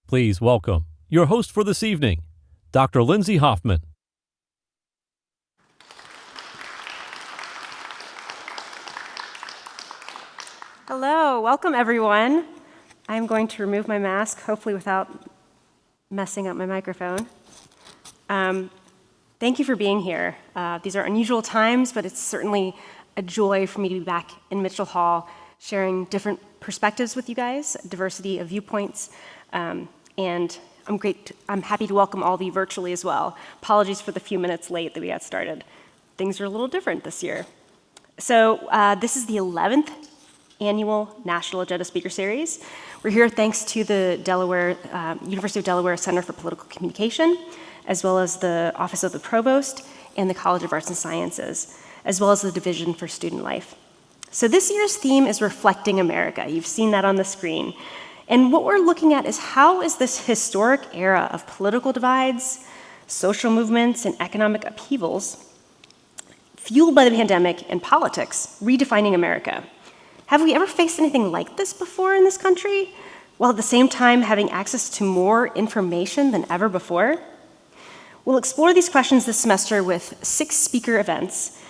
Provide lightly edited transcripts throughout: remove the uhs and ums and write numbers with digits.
Please welcome your host for this evening, Dr. Lindsay Hoffman. Hello, welcome everyone. I'm going to remove my mask, hopefully without messing up my microphone. Thank you for being here. These are unusual times, but it's certainly a joy for me to be back in Mitchell Hall, sharing different perspectives with you guys, diversity of viewpoints, and I'm happy to welcome all of you virtually as well. Apologies for the few minutes late that we got started. Things are a little different this year. So this is the 11th annual National Agenda Speaker Series. We're here thanks to the University of Delaware Center for Political Communication, as well as the Office of the Provost and the College of Arts and Sciences, as well as the Division for Student Life. So this year's theme is Reflecting America. You've seen that on the screen. And what we're looking at is how is this historic era of political divides, social movements, and economic upheavals fueled by the pandemic and politics redefining America? Have we ever faced anything like this before in this country, while at the same time having access to more information than ever before? We'll explore these questions this semester with 6 speaker events,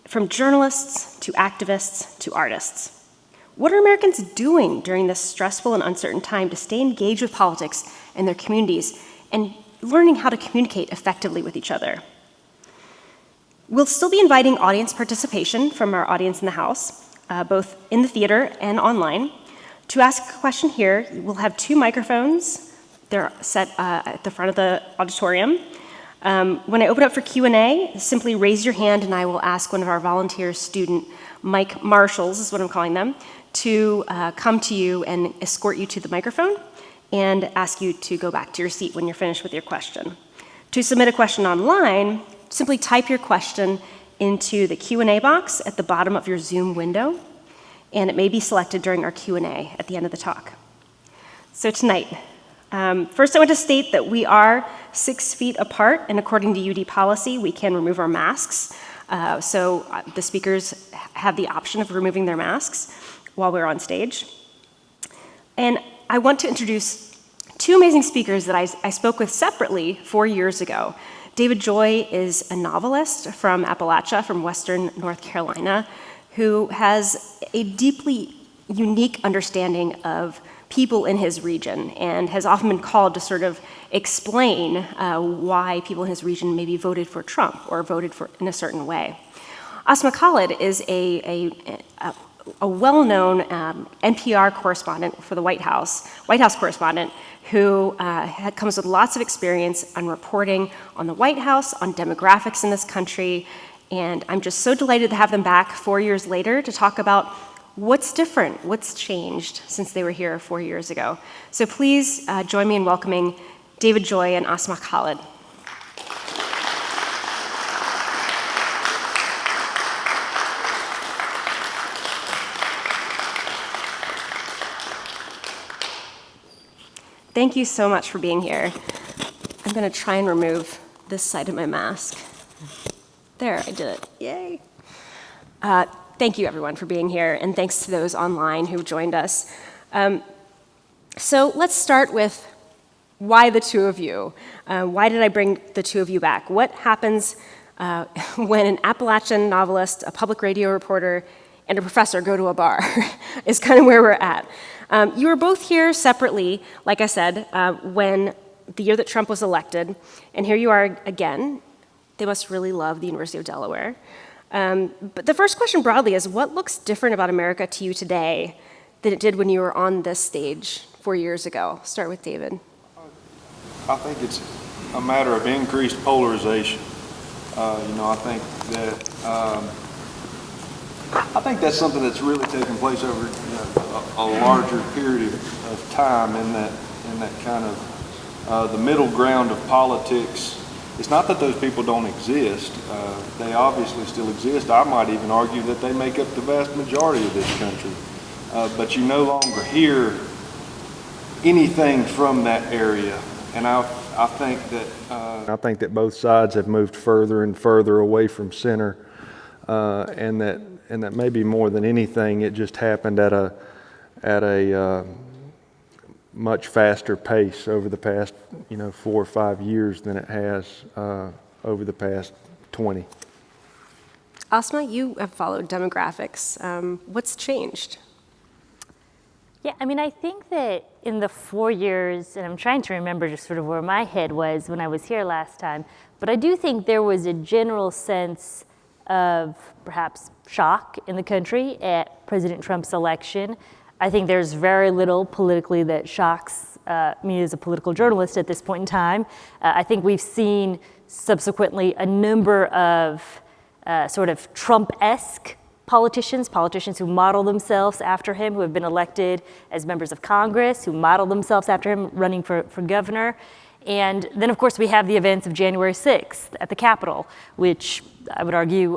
from journalists to activists to artists. What are Americans doing during this stressful and uncertain time to stay engaged with politics and their communities and learning how to communicate effectively with each other? We'll still be inviting audience participation from our audience in the House, both in the theater and online. To ask a question here, we'll have 2 microphones. They're set at the front of the auditorium. When I open up for Q&A, simply raise your hand and I will ask one of our volunteer student mic marshals, is what I'm calling them, to come to you and escort you to the microphone and ask you to go back to your seat when you're finished with your question. To submit a question online, simply type your question into the Q&A box at the bottom of your Zoom window, and it may be selected during our Q&A at the end of the talk. So tonight, first I want to state that we are 6 feet apart, and according to UD policy, we can remove our masks. So the speakers have the option of removing their masks while we're on stage. And I want to introduce 2 amazing speakers that I spoke with separately 4 years ago. David Joy is a novelist from Appalachia, from Western North Carolina, who has a deeply unique understanding of people in his region and has often been called to sort of explain why people in his region maybe voted for Trump or voted for in a certain way. Asma Khalid is a well-known NPR correspondent for the White House correspondent who comes with lots of experience on reporting on the White House, on demographics in this country, and I'm just so delighted to have them back 4 years later to talk about what's different, what's changed since they were here 4 years ago. So please join me in welcoming David Joy and Asma Khalid. Thank you so much for being here. I'm going to try and remove this side of my mask. There, I did it. Yay. Thank you, everyone, for being here, and thanks to those online who joined us. So let's start with why the 2 of you? Why did I bring the 2 of you back? What happens when an Appalachian novelist, a public radio reporter, and a professor go to a bar is kind of where we're at. You were both here separately, like I said, when the year that Trump was elected, and here you are again. They must really love the University of Delaware. But the first question broadly is, what looks different about America to you today than it did when you were on this stage 4 years ago? I'll start with David. I think it's a matter of increased polarization. I think that's something that's really taken place over a larger period of time in that kind of the middle ground of politics. It's not that those people don't exist. They obviously still exist. I might even argue that they make up the vast majority of this country. But you no longer hear anything from that area. And I think that both sides have moved further and further away from center, and that maybe more than anything, it just happened at a much faster pace over the past 4 or 5 years than it has over the past 20. Asma, you have followed demographics. What's changed? Yeah, I mean, I think that in the 4 years, and I'm trying to remember just sort of where my head was when I was here last time, but I do think there was a general sense of perhaps shock in the country at President Trump's election. I think there's very little politically that shocks me as a political journalist at this point in time. I think we've seen subsequently a number of sort of Trump-esque politicians who model themselves after him, who have been elected as members of Congress, who model themselves after him running for governor. And then, of course, we have the events of January 6th at the Capitol, which I would argue,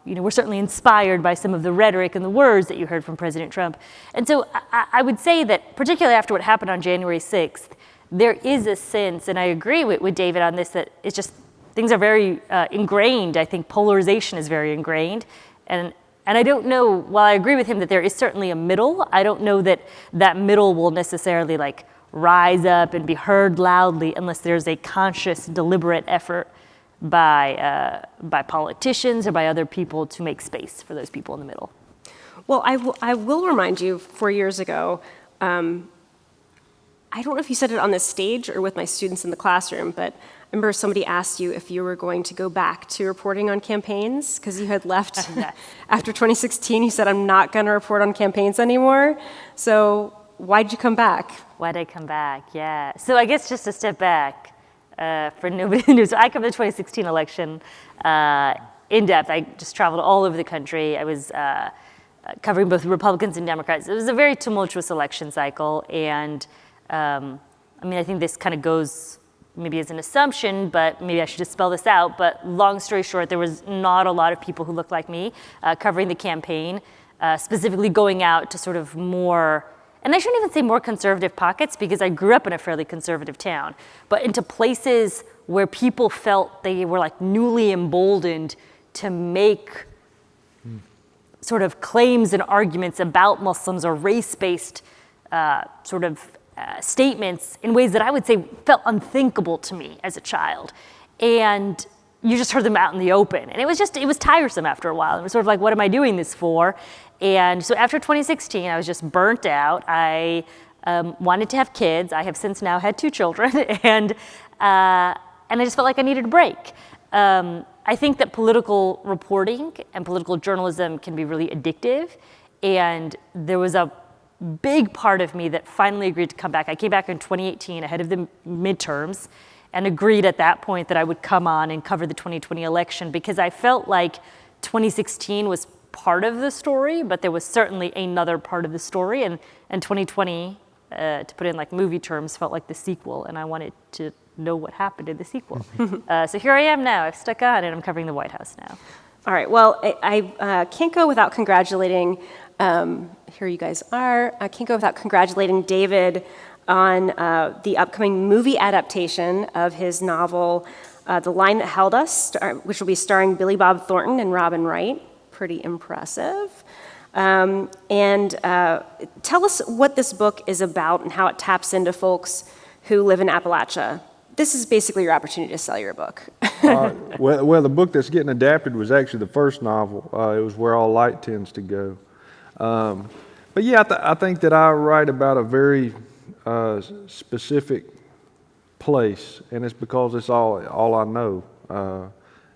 were certainly inspired by some of the rhetoric and the words that you heard from President Trump. And so I would say that, particularly after what happened on January 6th, there is a sense, and I agree with David on this, that it's just, things are very ingrained. I think polarization is very ingrained. And I don't know, while I agree with him that there is certainly a middle, I don't know that that middle will necessarily rise up and be heard loudly unless there's a conscious, deliberate effort by politicians or by other people to make space for those people in the middle. Well, I will remind you, 4 years ago, I don't know if you said it on this stage or with my students in the classroom, but I remember somebody asked you if you were going to go back to reporting on campaigns because you had left after 2016. You said, I'm not going to report on campaigns anymore. So why'd you come back? Why'd I come back? Yeah. So I guess just to step back for nobody who knows. So I covered the 2016 election in depth. I just traveled all over the country. I was covering both Republicans and Democrats. It was a very tumultuous election cycle. And I think this kind of goes maybe as an assumption, but maybe I should just spell this out. But long story short, there was not a lot of people who looked like me covering the campaign, specifically going out to sort of more, and I shouldn't even say more conservative pockets because I grew up in a fairly conservative town, but into places where people felt they were newly emboldened to make sort of claims and arguments about Muslims or race-based statements in ways that I would say felt unthinkable to me as a child. And you just heard them out in the open. And it was tiresome after a while. It was sort of what am I doing this for? And so after 2016, I was just burnt out. I wanted to have kids. I have since now had 2 children. And I just felt like I needed a break. I think that political reporting and political journalism can be really addictive. And there was a big part of me that finally agreed to come back. I came back in 2018 ahead of the midterms and agreed at that point that I would come on and cover the 2020 election because I felt like 2016 was part of the story, but there was certainly another part of the story. And 2020, to put it in movie terms, felt like the sequel, and I wanted to know what happened in the sequel. So here I am now. I've stuck on and I'm covering the White House now. All right, well, I can't go without congratulating, here you guys are, I can't go without congratulating David on the upcoming movie adaptation of his novel, The Line That Held Us, which will be starring Billy Bob Thornton and Robin Wright. Pretty impressive. And tell us what this book is about and how it taps into folks who live in Appalachia. This is basically your opportunity to sell your book. Well, the book that's getting adapted was actually the first novel. It was Where All Light Tends to Go. But yeah, I think that I write about a very specific place, and it's because it's all I know.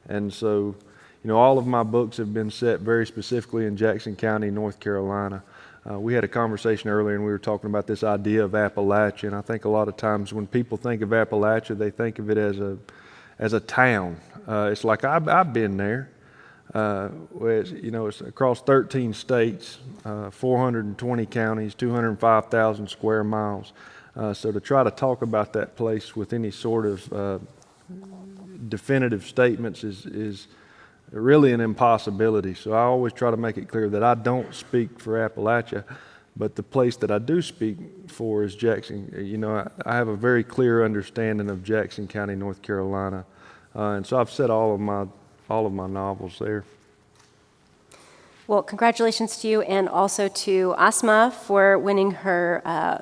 And so, all of my books have been set very specifically in Jackson County, North Carolina. We had a conversation earlier, and we were talking about this idea of Appalachia. And I think a lot of times when people think of Appalachia, they think of it as a town. It's like I've been there. It's across 13 states, 420 counties, 205,000 square miles. So to try to talk about that place with any sort of definitive statements is really an impossibility. So I always try to make it clear that I don't speak for Appalachia, but the place that I do speak for is Jackson. I have a very clear understanding of Jackson County, North Carolina, and so I've set all of my novels there. Well, congratulations to you, and also to Asma for winning her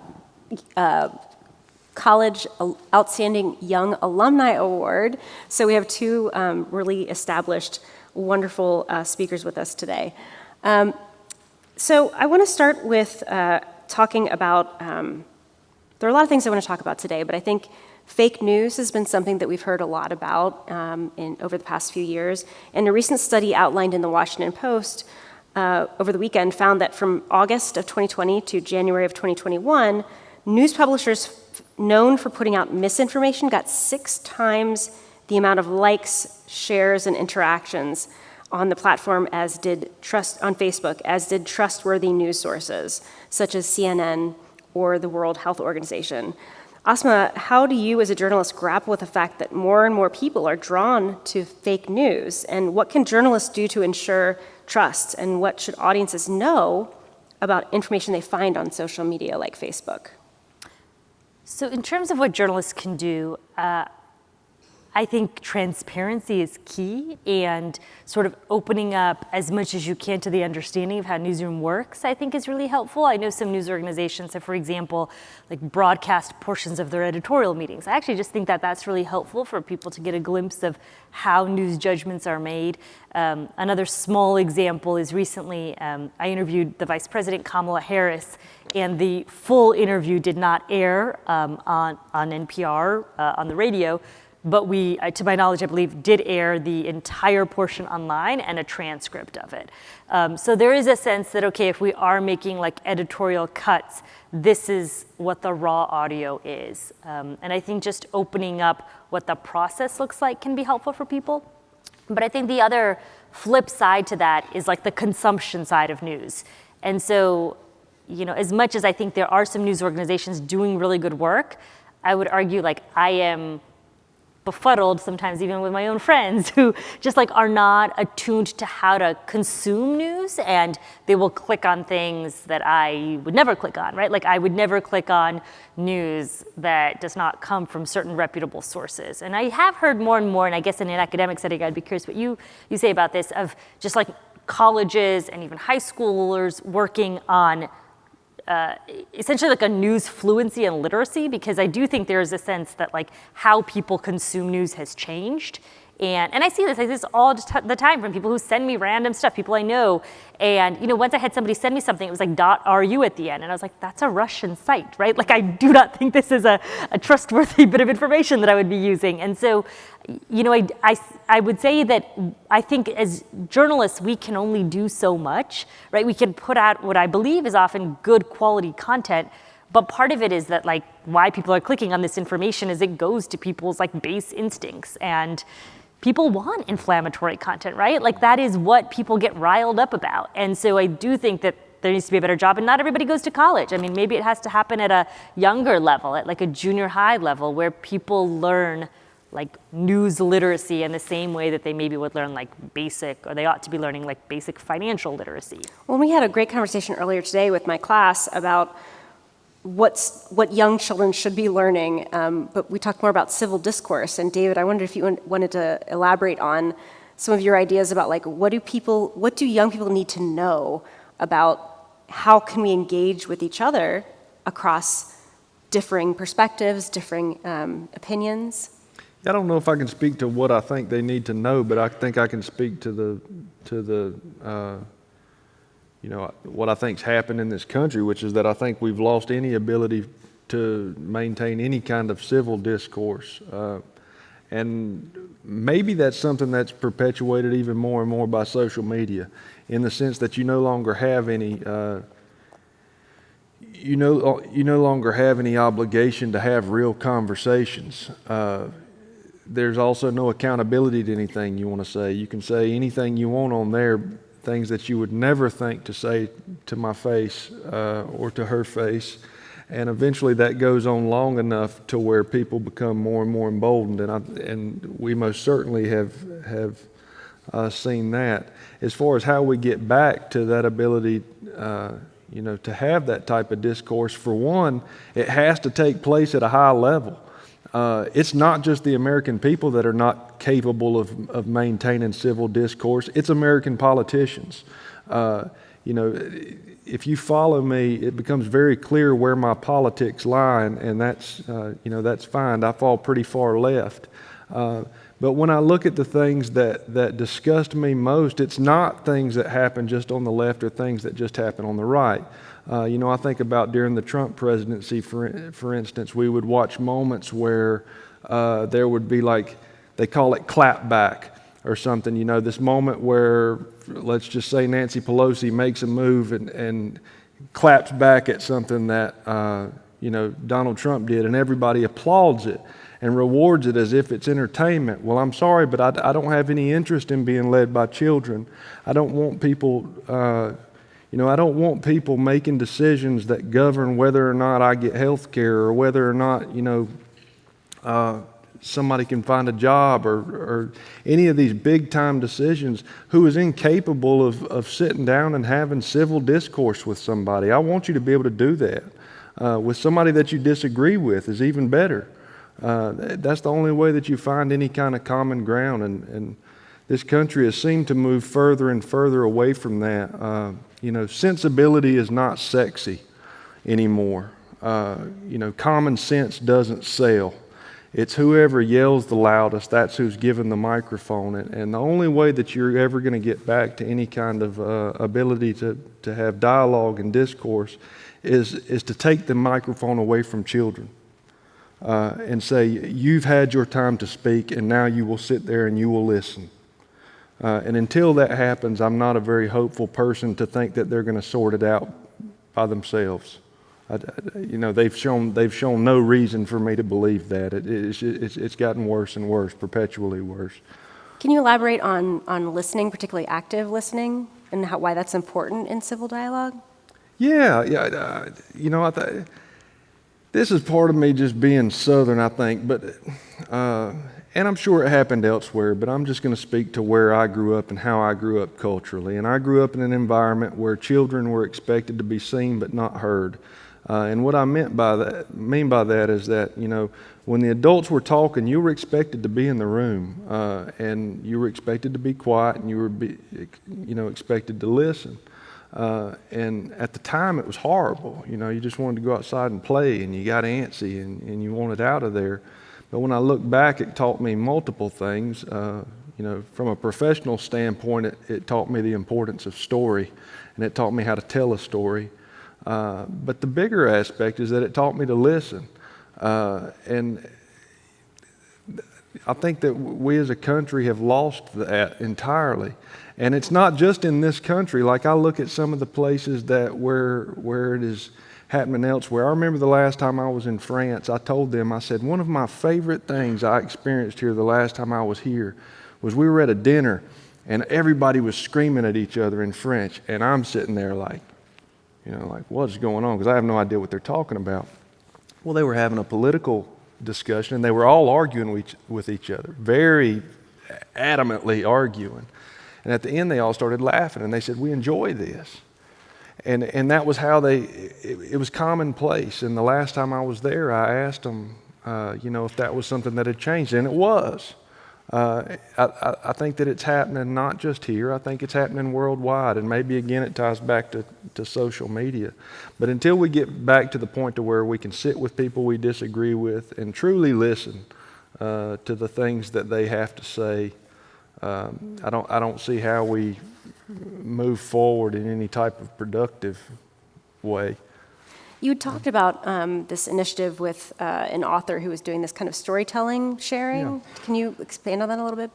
College Outstanding Young Alumni Award. So we have two really established, wonderful speakers with us today. So I want to start with talking about, there are a lot of things I want to talk about today, but I think fake news has been something that we've heard a lot about over the past few years. And a recent study outlined in the Washington Post over the weekend found that from August of 2020 to January of 2021, news publishers known for putting out misinformation got 6 times the amount of likes, shares, and interactions on the platform on Facebook as did trustworthy news sources, such as CNN or the World Health Organization. Asma, how do you as a journalist grapple with the fact that more and more people are drawn to fake news? And what can journalists do to ensure trust? And what should audiences know about information they find on social media like Facebook? So in terms of what journalists can do, I think transparency is key, and sort of opening up as much as you can to the understanding of how newsroom works, I think is really helpful. I know some news organizations have, for example, like broadcast portions of their editorial meetings. I actually just think that that's really helpful for people to get a glimpse of how news judgments are made. Another small example is recently I interviewed the Vice President Kamala Harris, and the full interview did not air on NPR on the radio. But we, to my knowledge, I believe, did air the entire portion online and a transcript of it. So there is a sense that, okay, if we are making like editorial cuts, this is what the raw audio is. And I think just opening up what the process looks like can be helpful for people. But I think the other flip side to that is like the consumption side of news. And so, you know, as much as I think there are some news organizations doing really good work, I would argue like I am befuddled sometimes even with my own friends who just like are not attuned to how to consume news, and they will click on things that I would never click on, right? Like I would never click on news that does not come from certain reputable sources. And I have heard more and more, and I guess in an academic setting, I'd be curious what you say about this, of just like colleges and even high schoolers working on essentially like a news fluency and literacy, because I do think there is a sense that like how people consume news has changed. And I see this all the time from people who send me random stuff, people I know. And, you know, once I had somebody send me something, it was like .ru at the end. And I was like, that's a Russian site, right? Like, I do not think this is a trustworthy bit of information that I would be using. And so, you know, I would say that I think as journalists, we can only do so much, right? We can put out what I believe is often good quality content. But part of it is that like why people are clicking on this information is it goes to people's like base instincts, and people want inflammatory content, right? Like that is what people get riled up about. And so I do think that there needs to be a better job, and not everybody goes to college. I mean, maybe it has to happen at a younger level, at like a junior high level, where people learn like news literacy in the same way that they maybe would learn like basic, or they ought to be learning like basic financial literacy. Well, we had a great conversation earlier today with my class about what young children should be learning, but we talked more about civil discourse. And David, I wondered if you wanted to elaborate on some of your ideas about like what do young people need to know about how can we engage with each other across differing perspectives, differing opinions? I don't know if I can speak to what I think they need to know, but I think I can speak to the you know, what I think's happened in this country, which is that I think we've lost any ability to maintain any kind of civil discourse. And maybe that's something that's perpetuated even more and more by social media, in the sense that you no longer have any you no longer have any obligation to have real conversations. There's also no accountability to anything you want to say. You can say anything you want on there, things that you would never think to say to my face or to her face. And eventually that goes on long enough to where people become more and more emboldened. And we most certainly have seen that. As far as how we get back to that ability, you know, to have that type of discourse, for one, it has to take place at a high level. It's not just the American people that are not capable of maintaining civil discourse. It's American politicians. If you follow me, it becomes very clear where my politics lie, and that's fine. I fall pretty far left. But when I look at the things that disgust me most, it's not things that happen just on the left or things that just happen on the right. I think about during the Trump presidency, for instance, we would watch moments where there would be they call it clapback or something, this moment where, let's just say Nancy Pelosi makes a move and claps back at something that, Donald Trump did, and everybody applauds it and rewards it as if it's entertainment. Well, I'm sorry, but I don't have any interest in being led by children. I don't want people, I don't want people making decisions that govern whether or not I get health care or whether or not, somebody can find a job or any of these big time decisions, who is incapable of sitting down and having civil discourse with somebody. I want you to be able to do that. With somebody that you disagree with is even better. That's the only way that you find any kind of common ground, and this country has seemed to move further and further away from that. Sensibility is not sexy anymore. Common sense doesn't sell. It's whoever yells the loudest, that's who's given the microphone. And the only way that you're ever going to get back to any kind of ability to have dialogue and discourse is to take the microphone away from children and say, you've had your time to speak, and now you will sit there and you will listen. And until that happens, I'm not a very hopeful person to think that they're going to sort it out by themselves. They've shown no reason for me to believe that. It's gotten worse and worse, perpetually worse. Can you elaborate on listening, particularly active listening, and why that's important in civil dialogue? Yeah. This is part of me just being Southern, I think, but and I'm sure it happened elsewhere, but I'm just going to speak to where I grew up and how I grew up culturally. And I grew up in an environment where children were expected to be seen but not heard. And what I mean by that is that, when the adults were talking, you were expected to be in the room, and you were expected to be quiet, and you were expected to listen. And at the time, it was horrible. You just wanted to go outside and play, and you got antsy, and you wanted out of there. But when I look back, it taught me multiple things. From a professional standpoint, it taught me the importance of story, and it taught me how to tell a story. But the bigger aspect is that it taught me to listen. And I think that we as a country have lost that entirely. And it's not just in this country. Like, I look at some of the places where it is happening elsewhere. I remember the last time I was in France, I told them, I said, one of my favorite things I experienced here the last time I was here was we were at a dinner and everybody was screaming at each other in French. And I'm sitting there like, what's going on? Because I have no idea what they're talking about. Well, they were having a political discussion, and they were all arguing with each other, very adamantly arguing. And at the end, they all started laughing, and they said, we enjoy this. And that was how it was commonplace. And the last time I was there, I asked them, if that was something that had changed, and it was. I think that it's happening not just here. I think it's happening worldwide, and maybe again it ties back to social media. But until we get back to the point to where we can sit with people we disagree with and truly listen to the things that they have to say, I don't see how we move forward in any type of productive way. You talked about this initiative with an author who was doing this kind of storytelling sharing. Yeah. Can you expand on that a little bit?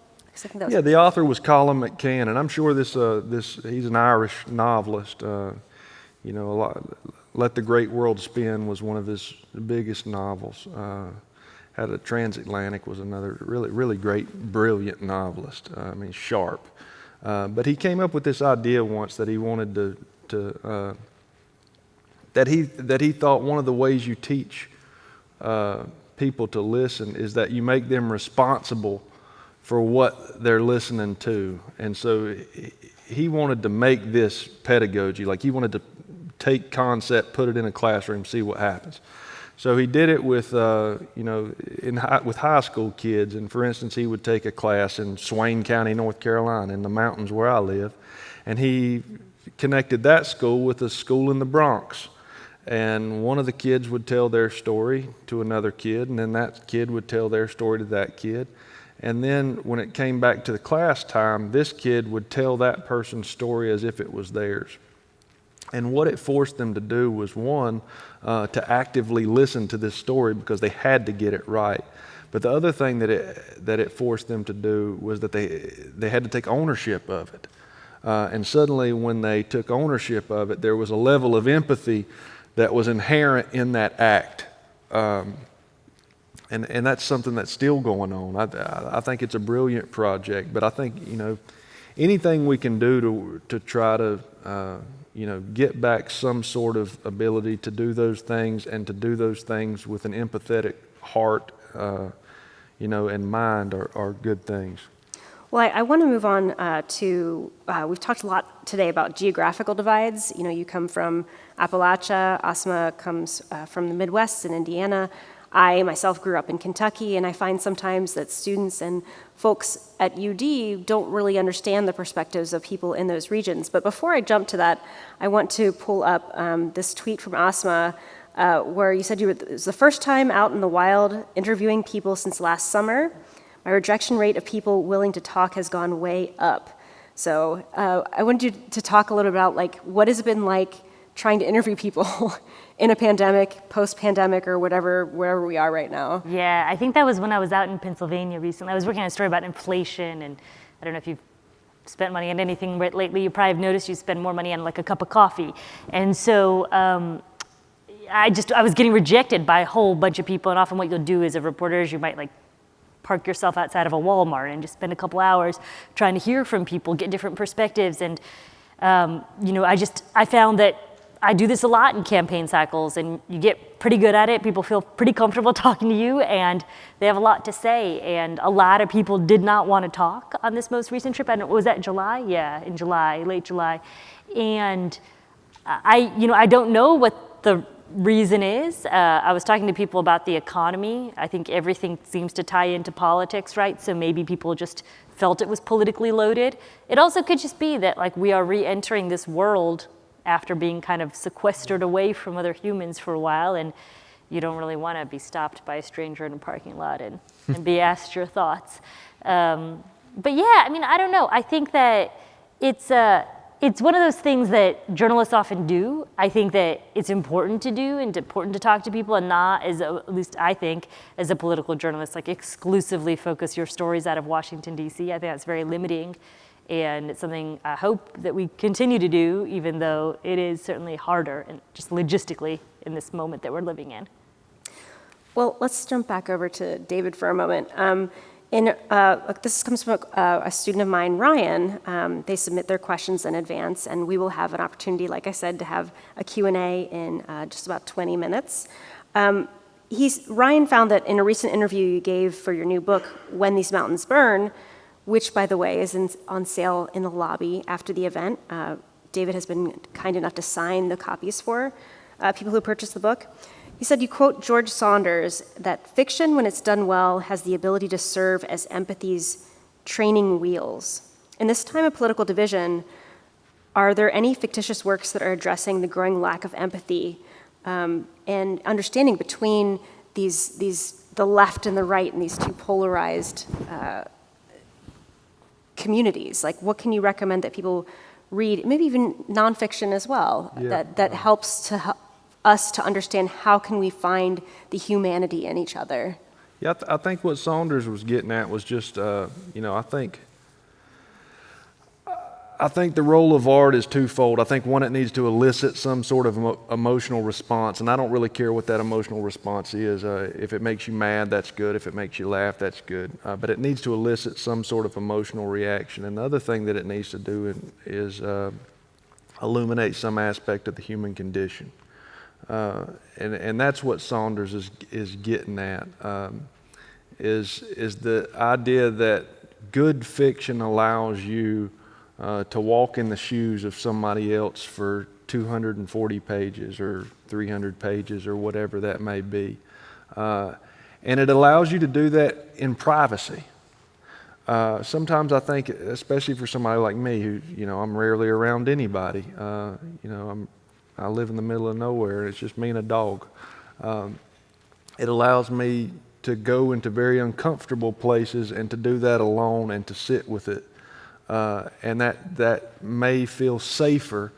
The author was Colin McCann, and I'm sure he's an Irish novelist. Let the Great World Spin was one of his biggest novels. Had a Transatlantic was another really, really great, brilliant novelist. Sharp. But he came up with this idea once that he wanted that he thought one of the ways you teach people to listen is that you make them responsible for what they're listening to. And so he wanted to make this pedagogy, like he wanted to take concept, put it in a classroom, see what happens. So he did it with with high school kids. And for instance, he would take a class in Swain County, North Carolina, in the mountains where I live, and he connected that school with a school in the Bronx. And one of the kids would tell their story to another kid, and then that kid would tell their story to that kid. And then when it came back to the class time, this kid would tell that person's story as if it was theirs. And what it forced them to do was, one, to actively listen to this story because they had to get it right. But the other thing that it forced them to do was that they had to take ownership of it. And suddenly when they took ownership of it, there was a level of empathy that was inherent in that act. And that's something that's still going on. I think it's a brilliant project, but I think, anything we can do to try to, get back some sort of ability to do those things and to do those things with an empathetic heart, and mind are good things. Well, I want to move on to, we've talked a lot today about geographical divides. You come from Appalachia, Asma comes from the Midwest in Indiana. I myself grew up in Kentucky, and I find sometimes that students and folks at UD don't really understand the perspectives of people in those regions. But before I jump to that, I want to pull up this tweet from Asma where you said it was the first time out in the wild interviewing people since last summer. My rejection rate of people willing to talk has gone way up. So I wanted you to talk a little bit about what has it been like trying to interview people in a pandemic, post-pandemic, or wherever we are right now. Yeah, I think that was when I was out in Pennsylvania recently. I was working on a story about inflation, and I don't know if you've spent money on anything lately. You probably have noticed you spend more money on a cup of coffee. And so I was getting rejected by a whole bunch of people, and often what you'll do as a reporter is you might park yourself outside of a Walmart and just spend a couple hours trying to hear from people, get different perspectives. And, I found that I do this a lot in campaign cycles, and you get pretty good at it. People feel pretty comfortable talking to you, and they have a lot to say. And a lot of people did not want to talk on this most recent trip. Was that July? Yeah, in July, late July. And I don't know what the reason is. I was talking to people about the economy. I think everything seems to tie into politics, right? So maybe people just felt it was politically loaded. It also could just be that we are re-entering this world after being kind of sequestered away from other humans for a while, and you don't really want to be stopped by a stranger in a parking lot and be asked your thoughts. But yeah, I don't know. I think that it's one of those things that journalists often do. I think that it's important to do and important to talk to people, and not, at least I think, as a political journalist, exclusively focus your stories out of Washington, D.C. I think that's very limiting. And it's something I hope that we continue to do, even though it is certainly harder and just logistically in this moment that we're living in. Well, let's jump back over to David for a moment. This comes from a student of mine, Ryan. They submit their questions in advance, and we will have an opportunity, like I said, to have a Q&A in just about 20 minutes. Ryan found that in a recent interview you gave for your new book, When These Mountains Burn, which, by the way, is on sale in the lobby after the event. David has been kind enough to sign the copies for people who purchase the book. He said, you quote George Saunders, that fiction, when it's done well, has the ability to serve as empathy's training wheels. In this time of political division, are there any fictitious works that are addressing the growing lack of empathy and understanding between the left and the right and these two polarized communities? What can you recommend that people read, maybe even nonfiction as well, that helps us to understand how can we find the humanity in each other? Yeah, I think what Saunders was getting at was just, I think the role of art is twofold. I think one, it needs to elicit some sort of emotional response, and I don't really care what that emotional response is. If it makes you mad, that's good. If it makes you laugh, that's good. But it needs to elicit some sort of emotional reaction. And the other thing that it needs to do is illuminate some aspect of the human condition. And that's what Saunders is getting at, is the idea that good fiction allows you to walk in the shoes of somebody else for 240 pages or 300 pages or whatever that may be. And it allows you to do that in privacy. sometimes I think, especially for somebody like me, who, I'm rarely around anybody. I live in the middle of nowhere. It's just me and a dog. It allows me to go into very uncomfortable places and to do that alone and to sit with it. And that may feel safer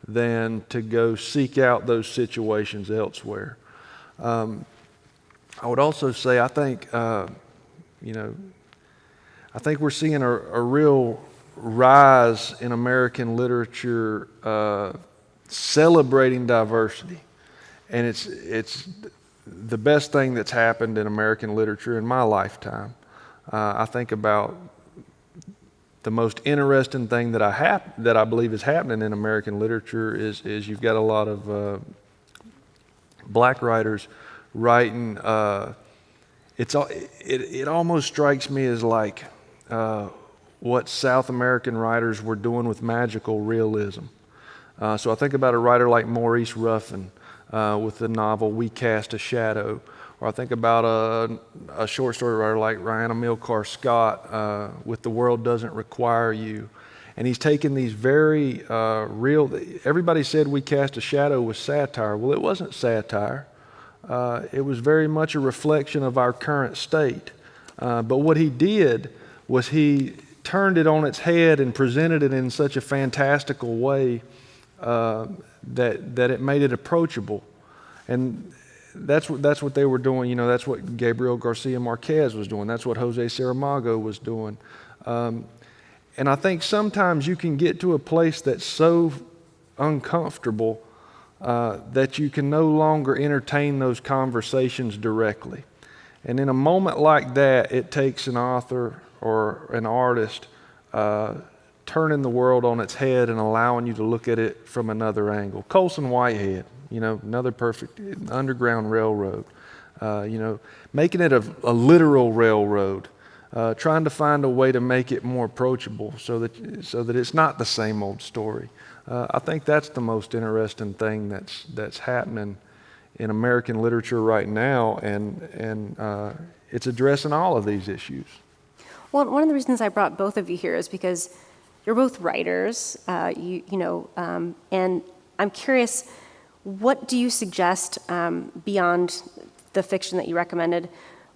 than to go seek out those situations elsewhere. I would also say, I think we're seeing a real rise in American literature celebrating diversity. And it's the best thing that's happened in American literature in my lifetime. I think about the most interesting thing that I believe is happening in American literature is you've got a lot of black writers writing. It almost strikes me as like what South American writers were doing with magical realism. So I think about a writer like Maurice Ruffin with the novel We Cast a Shadow, or I think about a short story writer like Ryan Amilcar Scott with The World Doesn't Require You. And he's taken these very real, everybody said We Cast a Shadow was satire. Well, it wasn't satire. It was very much a reflection of our current state. But what he did was he turned it on its head and presented it in such a fantastical way that it made it approachable. And that's what they were doing. That's what Gabriel Garcia Marquez was doing. That's what Jose Saramago was doing. And I think sometimes you can get to a place that's so uncomfortable that you can no longer entertain those conversations directly. And in a moment like that, it takes an author or an artist turning the world on its head and allowing you to look at it from another angle. Colson Whitehead, another perfect Underground Railroad, making it a literal railroad, trying to find a way to make it more approachable so that it's not the same old story. I think that's the most interesting thing that's happening in American literature right now, and it's addressing all of these issues. Well, one of the reasons I brought both of you here is because you're both writers, and I'm curious, what do you suggest beyond the fiction that you recommended?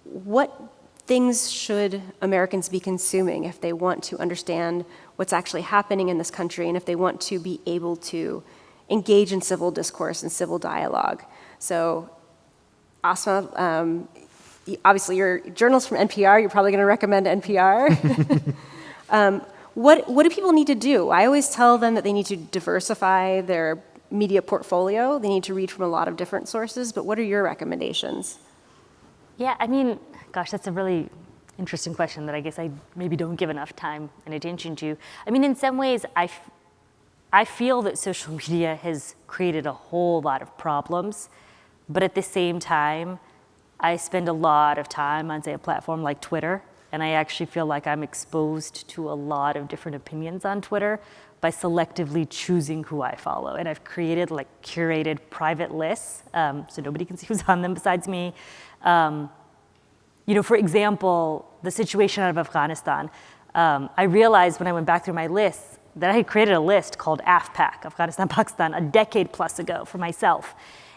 What things should Americans be consuming if they want to understand what's actually happening in this country and if they want to be able to engage in civil discourse and civil dialogue? So, Asma, obviously you're a journalist from NPR. You're probably going to recommend NPR. What do people need to do? I always tell them that they need to diversify their media portfolio. They need to read from a lot of different sources. But what are your recommendations? Yeah, gosh, that's a really interesting question that I guess I maybe don't give enough time and attention to. In some ways, I feel that social media has created a whole lot of problems, but at the same time, I spend a lot of time on, say, a platform like Twitter, and I actually feel like I'm exposed to a lot of different opinions on Twitter by selectively choosing who I follow. And I've created curated private lists, so nobody can see who's on them besides me. For example, the situation out of Afghanistan, I realized when I went back through my lists that I had created a list called AFPAC, Afghanistan, Pakistan, a decade plus ago for myself,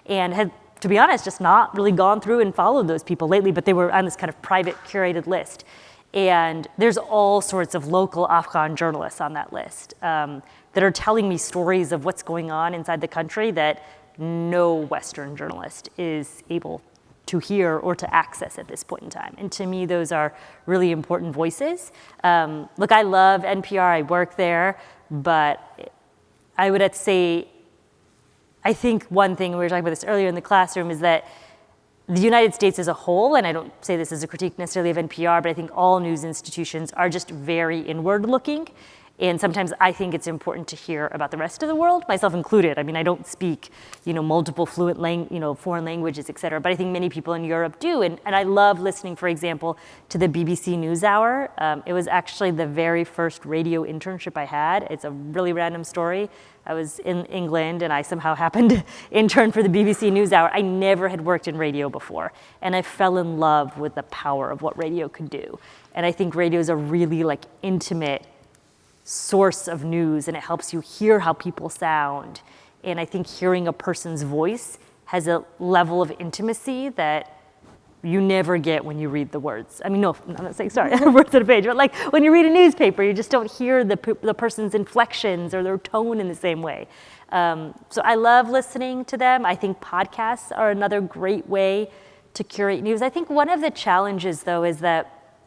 and had, to be honest, just not really gone through and followed those people lately, but they were on this kind of private curated list. And there's all sorts of local Afghan journalists on that list that are telling me stories of what's going on inside the country that no Western journalist is able to hear or to access at this point in time. And to me, those are really important voices. Look, I love NPR, I work there, but I would have to say, I think one thing, we were talking about this earlier in the classroom, is that the United States as a whole, and I don't say this as a critique necessarily of NPR, but I think all news institutions are just very inward looking. And sometimes I think it's important to hear about the rest of the world, myself included. I mean, I don't speak, multiple fluent foreign languages, et cetera, but I think many people in Europe do. And I love listening, for example, to the BBC NewsHour. It was actually the very first radio internship I had. It's a really random story. I was in England and I somehow happened to intern for the BBC NewsHour. I never had worked in radio before. And I fell in love with the power of what radio could do. And I think radio is a really intimate source of news, and it helps you hear how people sound. And I think hearing a person's voice has a level of intimacy that you never get when you read the words. I mean, no, I'm not saying, sorry, words on a page, but when you read a newspaper, you just don't hear the person's inflections or their tone in the same way. So I love listening to them. I think podcasts are another great way to curate news. I think one of the challenges, though, is that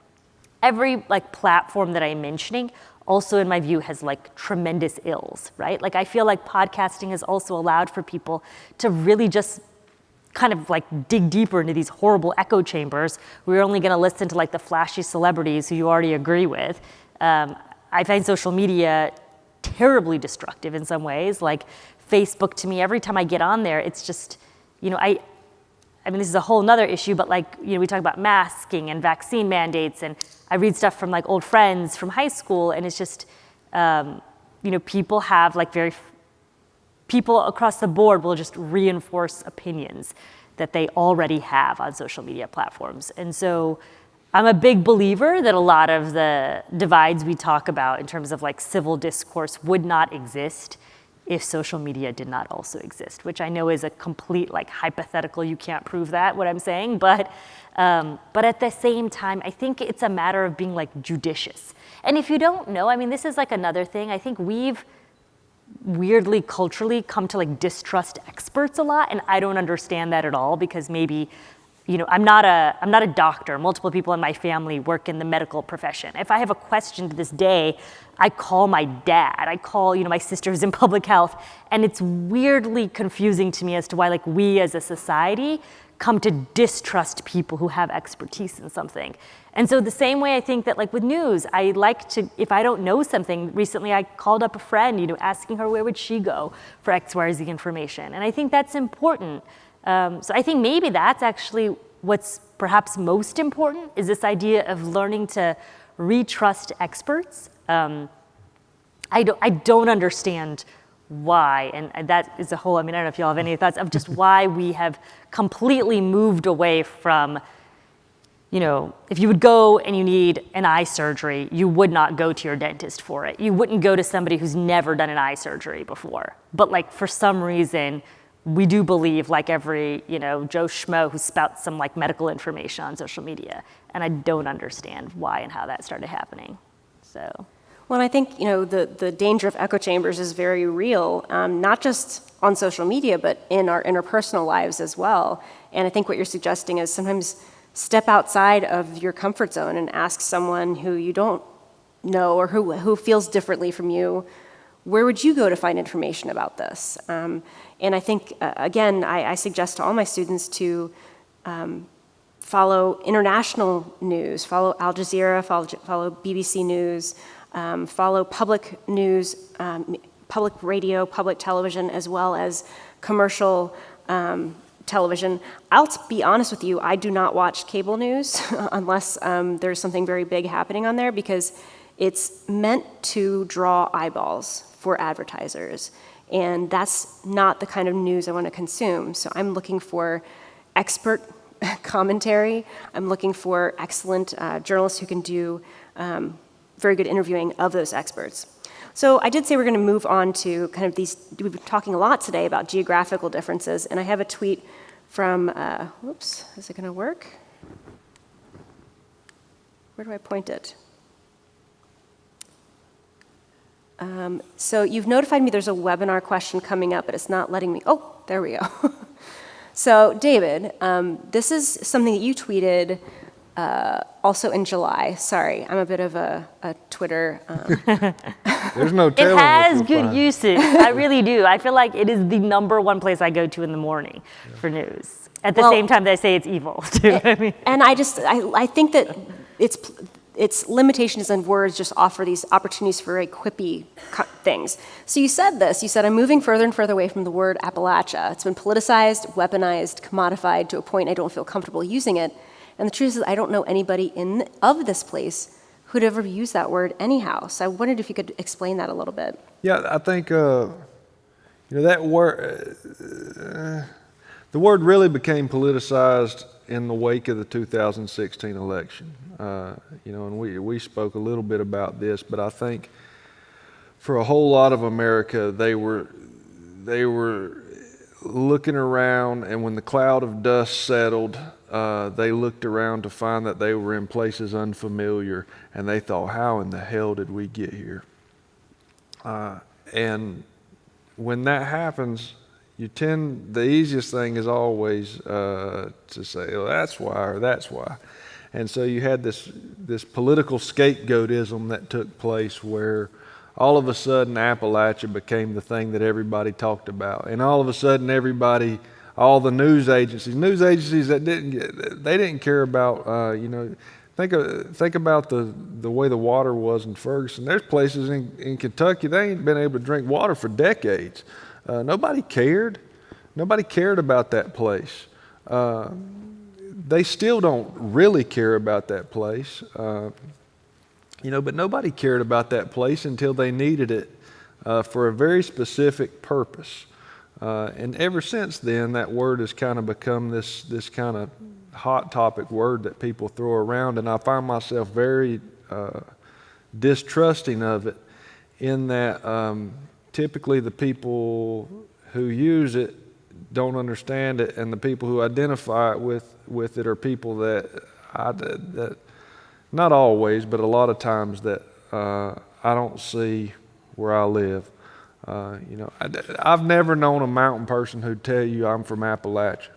every platform that I'm mentioning also, in my view, has tremendous ills, right? I feel like podcasting has also allowed for people to really just kind of dig deeper into these horrible echo chambers. We're only going to listen to the flashy celebrities who you already agree with. I find social media terribly destructive in some ways. Facebook, to me, every time I get on there, it's just, I mean, this is a whole nother issue, but we talk about masking and vaccine mandates, and I read stuff from old friends from high school, and it's just, people have people across the board will just reinforce opinions that they already have on social media platforms. And so I'm a big believer that a lot of the divides we talk about in terms of civil discourse would not exist if social media did not also exist, which I know is a complete hypothetical. You can't prove that, what I'm saying, but at the same time, I think it's a matter of being judicious. And if you don't know, I mean, this is another thing. I think we've weirdly culturally come to distrust experts a lot, and I don't understand that at all, because maybe I'm not a doctor. Multiple people in my family work in the medical profession. If I have a question to this day, I call my dad. I call, my sister who's in public health. And it's weirdly confusing to me as to why we as a society come to distrust people who have expertise in something. And so the same way I think that with news, I like to, if I don't know something, recently I called up a friend, asking her where would she go for X, Y, or Z information. And I think that's important. So I think maybe that's actually what's perhaps most important, is this idea of learning to retrust experts. I don't understand why, and that is a whole, I don't know if y'all have any thoughts of just why we have completely moved away from, if you would go and you need an eye surgery, you would not go to your dentist for it. You wouldn't go to somebody who's never done an eye surgery before. But for some reason, we do believe every, Joe Schmo who spouts some medical information on social media. And I don't understand why and how that started happening, so. Well, and I think, the danger of echo chambers is very real, not just on social media, but in our interpersonal lives as well. And I think what you're suggesting is sometimes step outside of your comfort zone and ask someone who you don't know or who feels differently from you, where would you go to find information about this? And I think, again, I suggest to all my students to follow international news, follow Al Jazeera, follow BBC News, follow public news, public radio, public television, as well as commercial television. I'll be honest with you, I do not watch cable news unless there's something very big happening on there, because it's meant to draw eyeballs for advertisers. And that's not the kind of news I want to consume. So I'm looking for expert commentary. I'm looking for excellent journalists who can do very good interviewing of those experts. So I did say we're going to move on to kind of these, we've been talking a lot today about geographical differences, and I have a tweet from, whoops, is it going to work? Where do I point it? So you've notified me there's a webinar question coming up, but it's not letting me, oh, there we go. So David, this is something that you tweeted also in July. Sorry, I'm a bit of a Twitter. There's no telling. It has good usage. I really do. I feel like it is the #1 place I go to in the morning for news. At the same time that I say it's evil, too. And I think that its limitations and words just offer these opportunities for very quippy things. So you said this, you said, I'm moving further and further away from the word Appalachia. It's been politicized, weaponized, commodified to a point I don't feel comfortable using it. And the truth is I don't know anybody of this place who'd ever used that word anyhow. So I wondered if you could explain that a little bit. Yeah, I think, that word, the word really became politicized in the wake of the 2016 election. And we spoke a little bit about this, but I think for a whole lot of America, they were looking around, and when the cloud of dust settled, they looked around to find that they were in places unfamiliar, and they thought, how in the hell did we get here? And when that happens, the easiest thing is always to say, oh, that's why, or that's why. And so you had this political scapegoatism that took place where all of a sudden Appalachia became the thing that everybody talked about. And all of a sudden all the news agencies that didn't care about, think about the way the water was in Ferguson. There's places in Kentucky, they ain't been able to drink water for decades. Nobody cared. Nobody cared about that place. They still don't really care about that place. But nobody cared about that place until they needed it for a very specific purpose. And ever since then, that word has kind of become this kind of hot topic word that people throw around, and I find myself very distrusting of it in that typically the people who use it don't understand it, and the people who identify it with it are people that not always, but a lot of times that I don't see where I live. I've never known a mountain person who'd tell you I'm from Appalachia.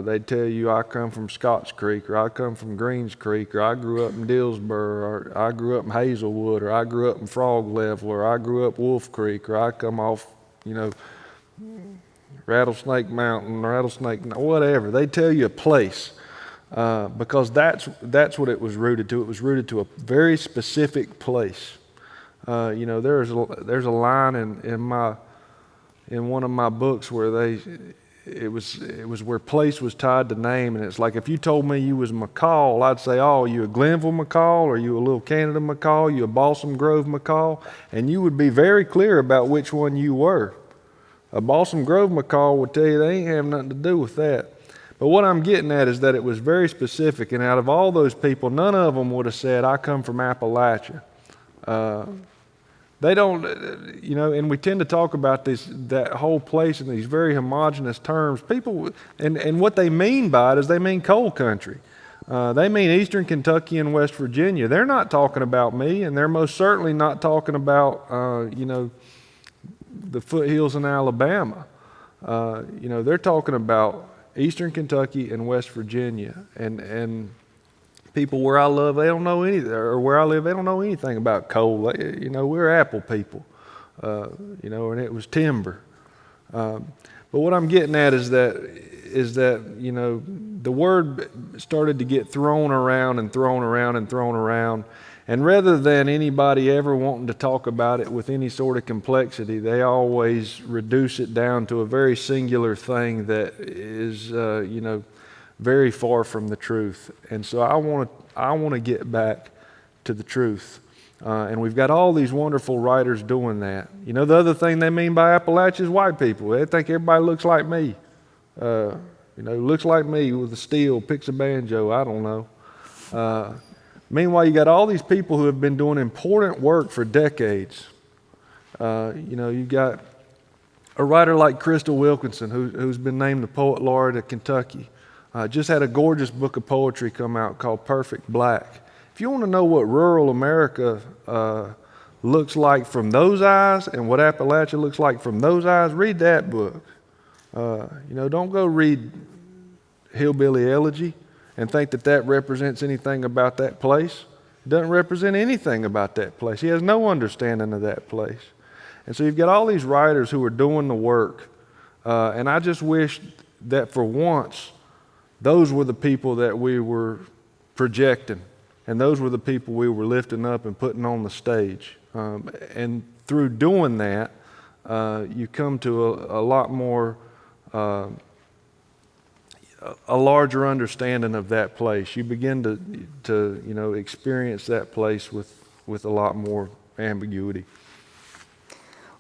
They'd tell you I come from Scotts Creek, or I come from Greens Creek, or I grew up in Dillsboro, or I grew up in Hazelwood, or I grew up in Frog Level, or I grew up Wolf Creek, or I come off, Rattlesnake Mountain, whatever. They tell you a place because that's what it was rooted to. It was rooted to a very specific place. There's a line in one of my books where it was where place was tied to name, and it's like if you told me you was McCall, I'd say, oh, you a Glenville McCall, or you a Little Canada McCall, you a Balsam Grove McCall, and you would be very clear about which one you were. A Balsam Grove McCall would tell you they ain't have nothing to do with that. But what I'm getting at is that it was very specific, and out of all those people, none of them would have said, I come from Appalachia. They don't, and we tend to talk about that whole place in these very homogenous terms. People, and what they mean by it is they mean coal country. They mean Eastern Kentucky and West Virginia. They're not talking about me, and they're most certainly not talking about, the foothills in Alabama. They're talking about Eastern Kentucky and West Virginia, and people where I live, they don't know anything, or where I live, they don't know anything about coal. We're apple people, and it was timber. But what I'm getting at is that the word started to get thrown around, and rather than anybody ever wanting to talk about it with any sort of complexity, they always reduce it down to a very singular thing that is, very far from the truth. And so I want to get back to the truth. And we've got all these wonderful writers doing that. The other thing they mean by Appalachia is white people. They think everybody looks like me. Looks like me with a steel, picks a banjo, I don't know. Meanwhile, you got all these people who have been doing important work for decades. You've got a writer like Crystal Wilkinson, who's been named the Poet Laureate of Kentucky. Just had a gorgeous book of poetry come out called Perfect Black. If you want to know what rural America looks like from those eyes and what Appalachia looks like from those eyes, read that book. Don't go read Hillbilly Elegy and think that represents anything about that place. It doesn't represent anything about that place. He has no understanding of that place. And so you've got all these writers who are doing the work. And I just wish that for once, those were the people that we were projecting and those were the people we were lifting up and putting on the stage. And through doing that, you come to a lot more, a larger understanding of that place. You begin to experience that place with a lot more ambiguity.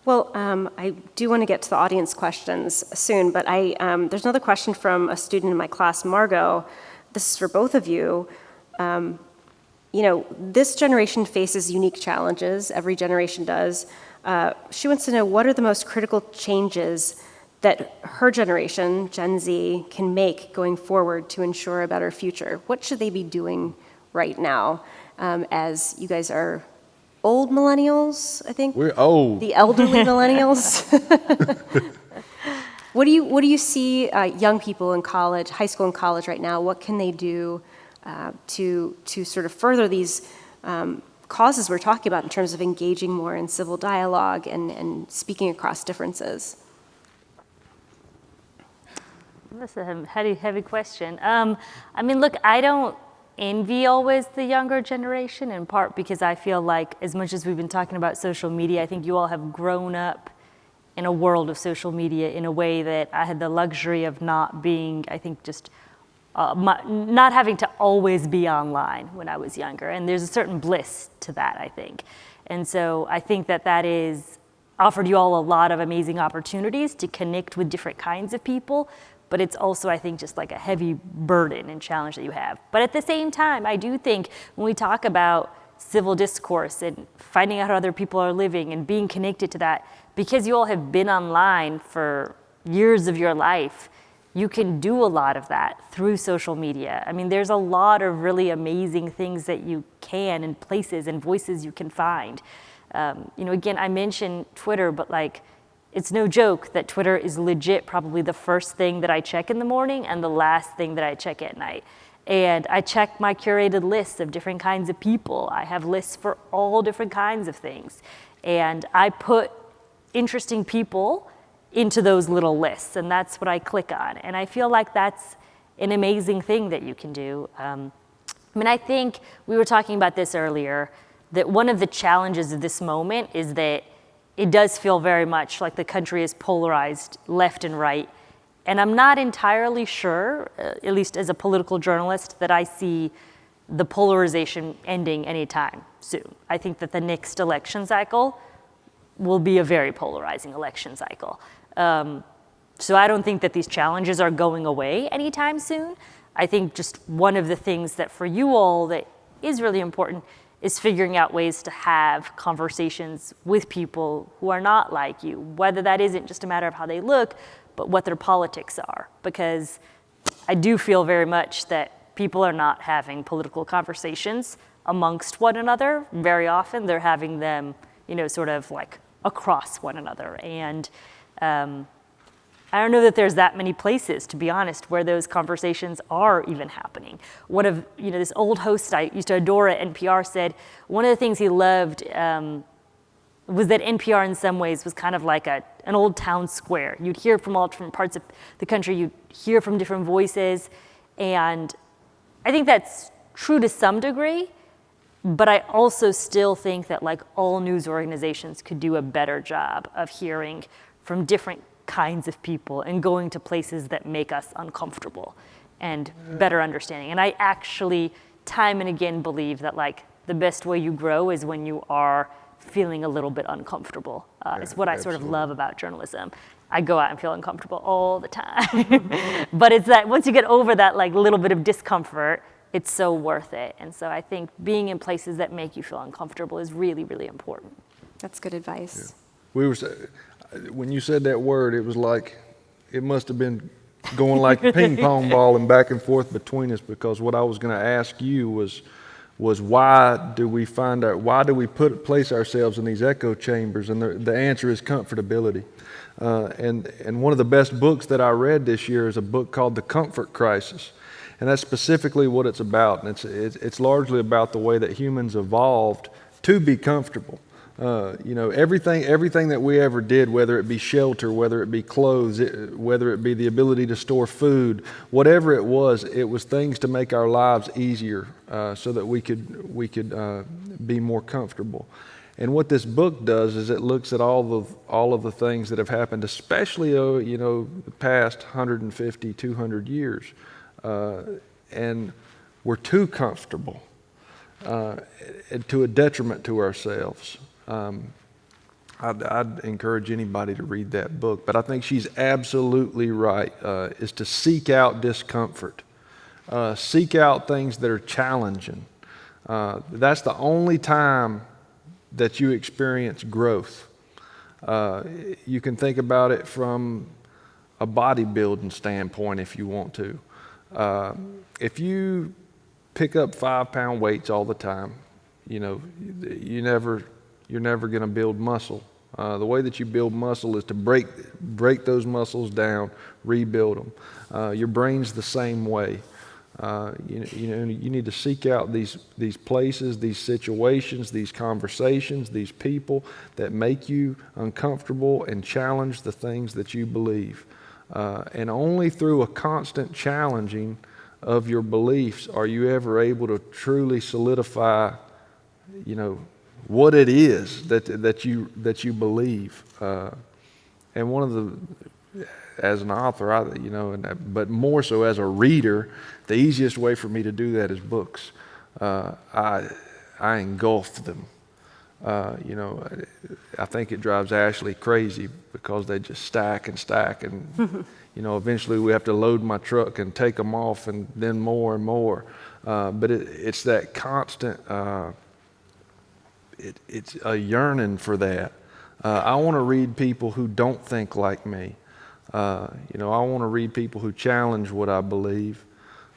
Well, I do want to get to the audience questions soon, but there's another question from a student in my class, Margot. This is for both of you. This generation faces unique challenges. Every generation does. She wants to know, what are the most critical changes that her generation, Gen Z, can make going forward to ensure a better future? What should they be doing right now, as you guys are old millennials, I think? We're old. The elderly millennials. What do you see young people in college, high school and college right now? What can they do to sort of further these causes we're talking about in terms of engaging more in civil dialogue and speaking across differences? That's a heavy question. Look, I don't envy always the younger generation, in part because I feel like, as much as we've been talking about social media, I think you all have grown up in a world of social media in a way that I had the luxury of not being, I think, just not having to always be online when I was younger. And there's a certain bliss to that, I think. And so I think that is offered you all a lot of amazing opportunities to connect with different kinds of people. But it's also, I think, just like a heavy burden and challenge that you have. But at the same time, I do think when we talk about civil discourse and finding out how other people are living and being connected to that, because you all have been online for years of your life, you can do a lot of that through social media. I mean, there's a lot of really amazing things that you can, and places and voices you can find. Again, I mentioned Twitter, but it's no joke that Twitter is legit probably the first thing that I check in the morning and the last thing that I check at night. And I check my curated lists of different kinds of people. I have lists for all different kinds of things. And I put interesting people into those little lists, and that's what I click on. And I feel like that's an amazing thing that you can do. I think we were talking about this earlier, that one of the challenges of this moment is that it does feel very much like the country is polarized left and right. And I'm not entirely sure, at least as a political journalist, that I see the polarization ending anytime soon. I think that the next election cycle will be a very polarizing election cycle. So I don't think that these challenges are going away anytime soon. I think just one of the things that for you all that is really important is figuring out ways to have conversations with people who are not like you, whether that isn't just a matter of how they look, but what their politics are. Because I do feel very much that people are not having political conversations amongst one another. Very often they're having them, sort of like across one another. And I don't know that there's that many places, to be honest, where those conversations are even happening. One of, this old host I used to adore at NPR said, one of the things he loved was that NPR in some ways was kind of like an old town square. You'd hear from all different parts of the country, you'd hear from different voices, and I think that's true to some degree, but I also still think that all news organizations could do a better job of hearing from different kinds of people and going to places that make us uncomfortable and better understanding. And I actually, time and again, believe that the best way you grow is when you are feeling a little bit uncomfortable. It's what I sort of love about journalism. I go out and feel uncomfortable all the time. But it's that once you get over that little bit of discomfort, it's so worth it. And so I think being in places that make you feel uncomfortable is really, really important. That's good advice. Yeah. When you said that word, it was like, it must have been going like a ping pong ball and back and forth between us, because what I was going to ask you was why do we place ourselves in these echo chambers? And the answer is comfortability. And one of the best books that I read this year is a book called The Comfort Crisis. And that's specifically what it's about. And it's largely about the way that humans evolved to be comfortable. Everything that we ever did, whether it be shelter, whether it be clothes, whether it be the ability to store food, whatever it was things to make our lives easier, so that we could be more comfortable. And what this book does is it looks at all of the things that have happened, especially the past 150, 200 years, and we're too comfortable, to a detriment to ourselves. I'd encourage anybody to read that book, but I think she's absolutely right, is to seek out discomfort. Seek out things that are challenging. That's the only time that you experience growth. You can think about it from a bodybuilding standpoint if you want to. If you pick up 5-pound weights all the time, you're never going to build muscle. The way that you build muscle is to break those muscles down, rebuild them. Your brain's the same way. You need to seek out these places, these situations, these conversations, these people that make you uncomfortable and challenge the things that you believe. And only through a constant challenging of your beliefs are you ever able to truly solidify, what it is that you believe. And one of the, as an author, but more so as a reader, the easiest way for me to do that is books. I engulfed them. I think it drives Ashley crazy because they just stack and stack, and eventually we have to load my truck and take them off, and then more and more. But it's that constant. It's a yearning for that. I want to read people who don't think like me. I want to read people who challenge what I believe,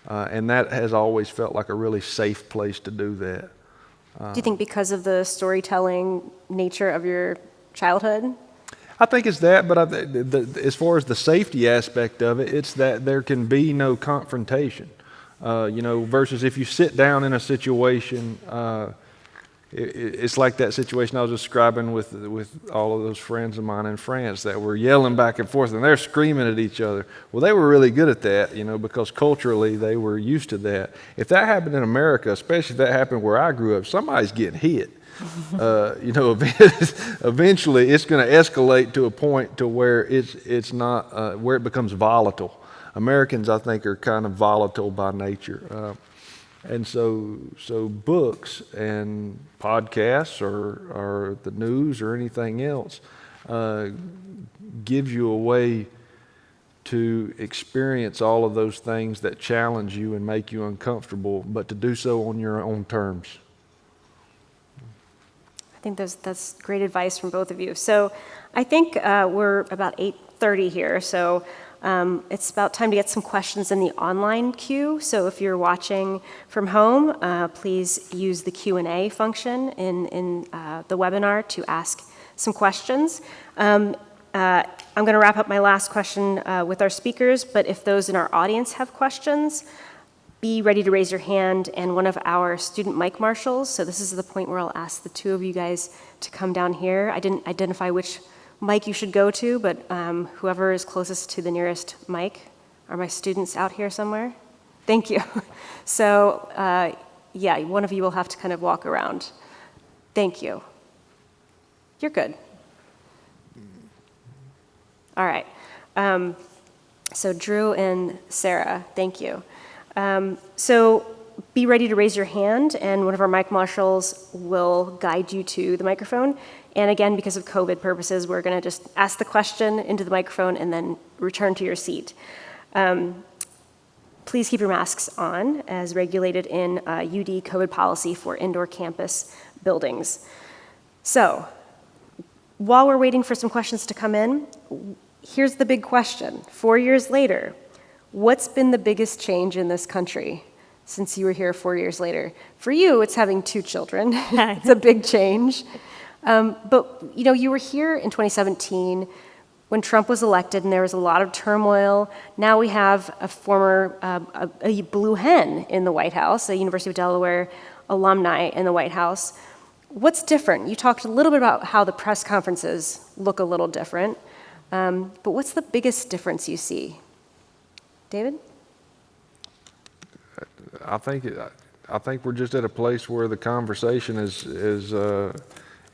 and that has always felt like a really safe place to do that. Do you think because of the storytelling nature of your childhood? I think it's that, but as far as the safety aspect of it, it's that there can be no confrontation. Versus if you sit down in a situation, it's like that situation I was describing with all of those friends of mine in France that were yelling back and forth, and they're screaming at each other. Well, they were really good at that, because culturally they were used to that. If that happened in America, especially if that happened where I grew up, somebody's getting hit. Eventually it's going to escalate to a point to where it's not where it becomes volatile. Americans, I think, are kind of volatile by nature. And so books and podcasts or the news or anything else gives you a way to experience all of those things that challenge you and make you uncomfortable, but to do so on your own terms. I think that's great advice from both of you. So I think we're about 8:30 here, so it's about time to get some questions in the online queue. So if you're watching from home, please use the Q&A function in the webinar to ask some questions. I'm going to wrap up my last question with our speakers, but if those in our audience have questions, be ready to raise your hand, and one of our student mic marshals, so this is the point where I'll ask the two of you guys to come down here. I didn't identify which mic you should go to, but whoever is closest to the nearest mic. Are my students out here somewhere? Thank you. So one of you will have to kind of walk around. Thank you. You're good. All right. So Drew and Sarah, thank you. So be ready to raise your hand, and one of our mic marshals will guide you to the microphone. And again, because of COVID purposes, we're going to just ask the question into the microphone and then return to your seat. Please keep your masks on, as regulated in UD COVID policy for indoor campus buildings. So, while we're waiting for some questions to come in, here's the big question. 4 years later, what's been the biggest change in this country since you were here 4 years later? For you, it's having 2 children. It's a big change. But you were here in 2017 when Trump was elected, and there was a lot of turmoil. Now we have a former a blue hen in the White House, a University of Delaware alumni in the White House. what's different? You talked a little bit about how the press conferences look a little different, but what's the biggest difference you see? David? I think we're just at a place where the conversation is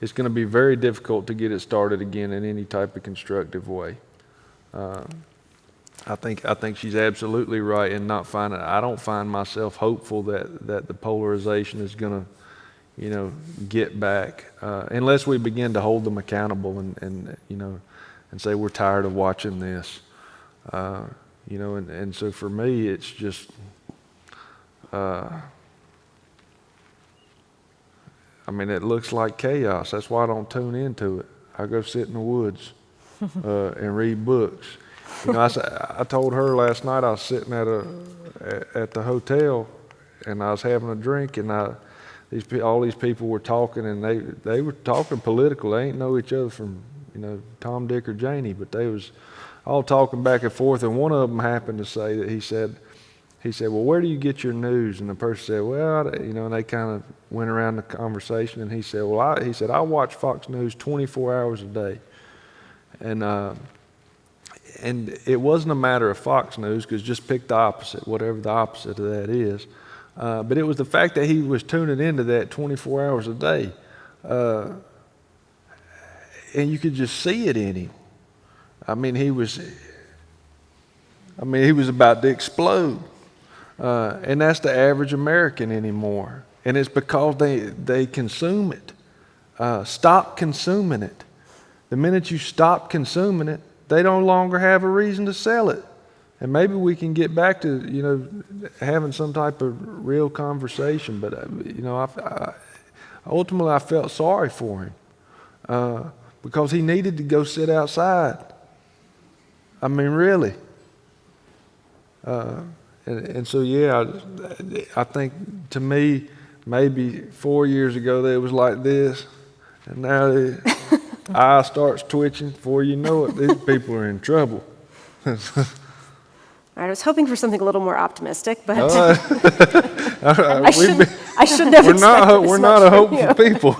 it's going to be very difficult to get it started again in any type of constructive way. I think she's absolutely right in not finding. I don't find myself hopeful that the polarization is going to, get back unless we begin to hold them accountable and say we're tired of watching this. And so for me, it's just. It looks like chaos. That's why I don't tune into it. I go sit in the woods and read books. I told her last night I was sitting at the hotel and I was having a drink and all these people were talking and they were talking political. They ain't know each other from Tom, Dick, or Janie, but they was all talking back and forth. And one of them happened to say that he said, well, where do you get your news? And the person said, well, and they kind of went around the conversation. And he said, I watch Fox News 24 hours a day. And it wasn't a matter of Fox News, because just pick the opposite, whatever the opposite of that is. But it was the fact that he was tuning into that 24 hours a day. And you could just see it in him. He was about to explode. And that's the average American anymore. And it's because they consume it. Stop consuming it. The minute you stop consuming it, they no longer have a reason to sell it. And maybe we can get back to, having some type of real conversation. But, ultimately I felt sorry for him because he needed to go sit outside. Really. And so, I think to me, maybe 4 years ago, it was like this. And now the eye starts twitching. Before you know it, these people are in trouble. All right, I was hoping for something a little more optimistic, but I shouldn't have expected this we're not a hopeful people.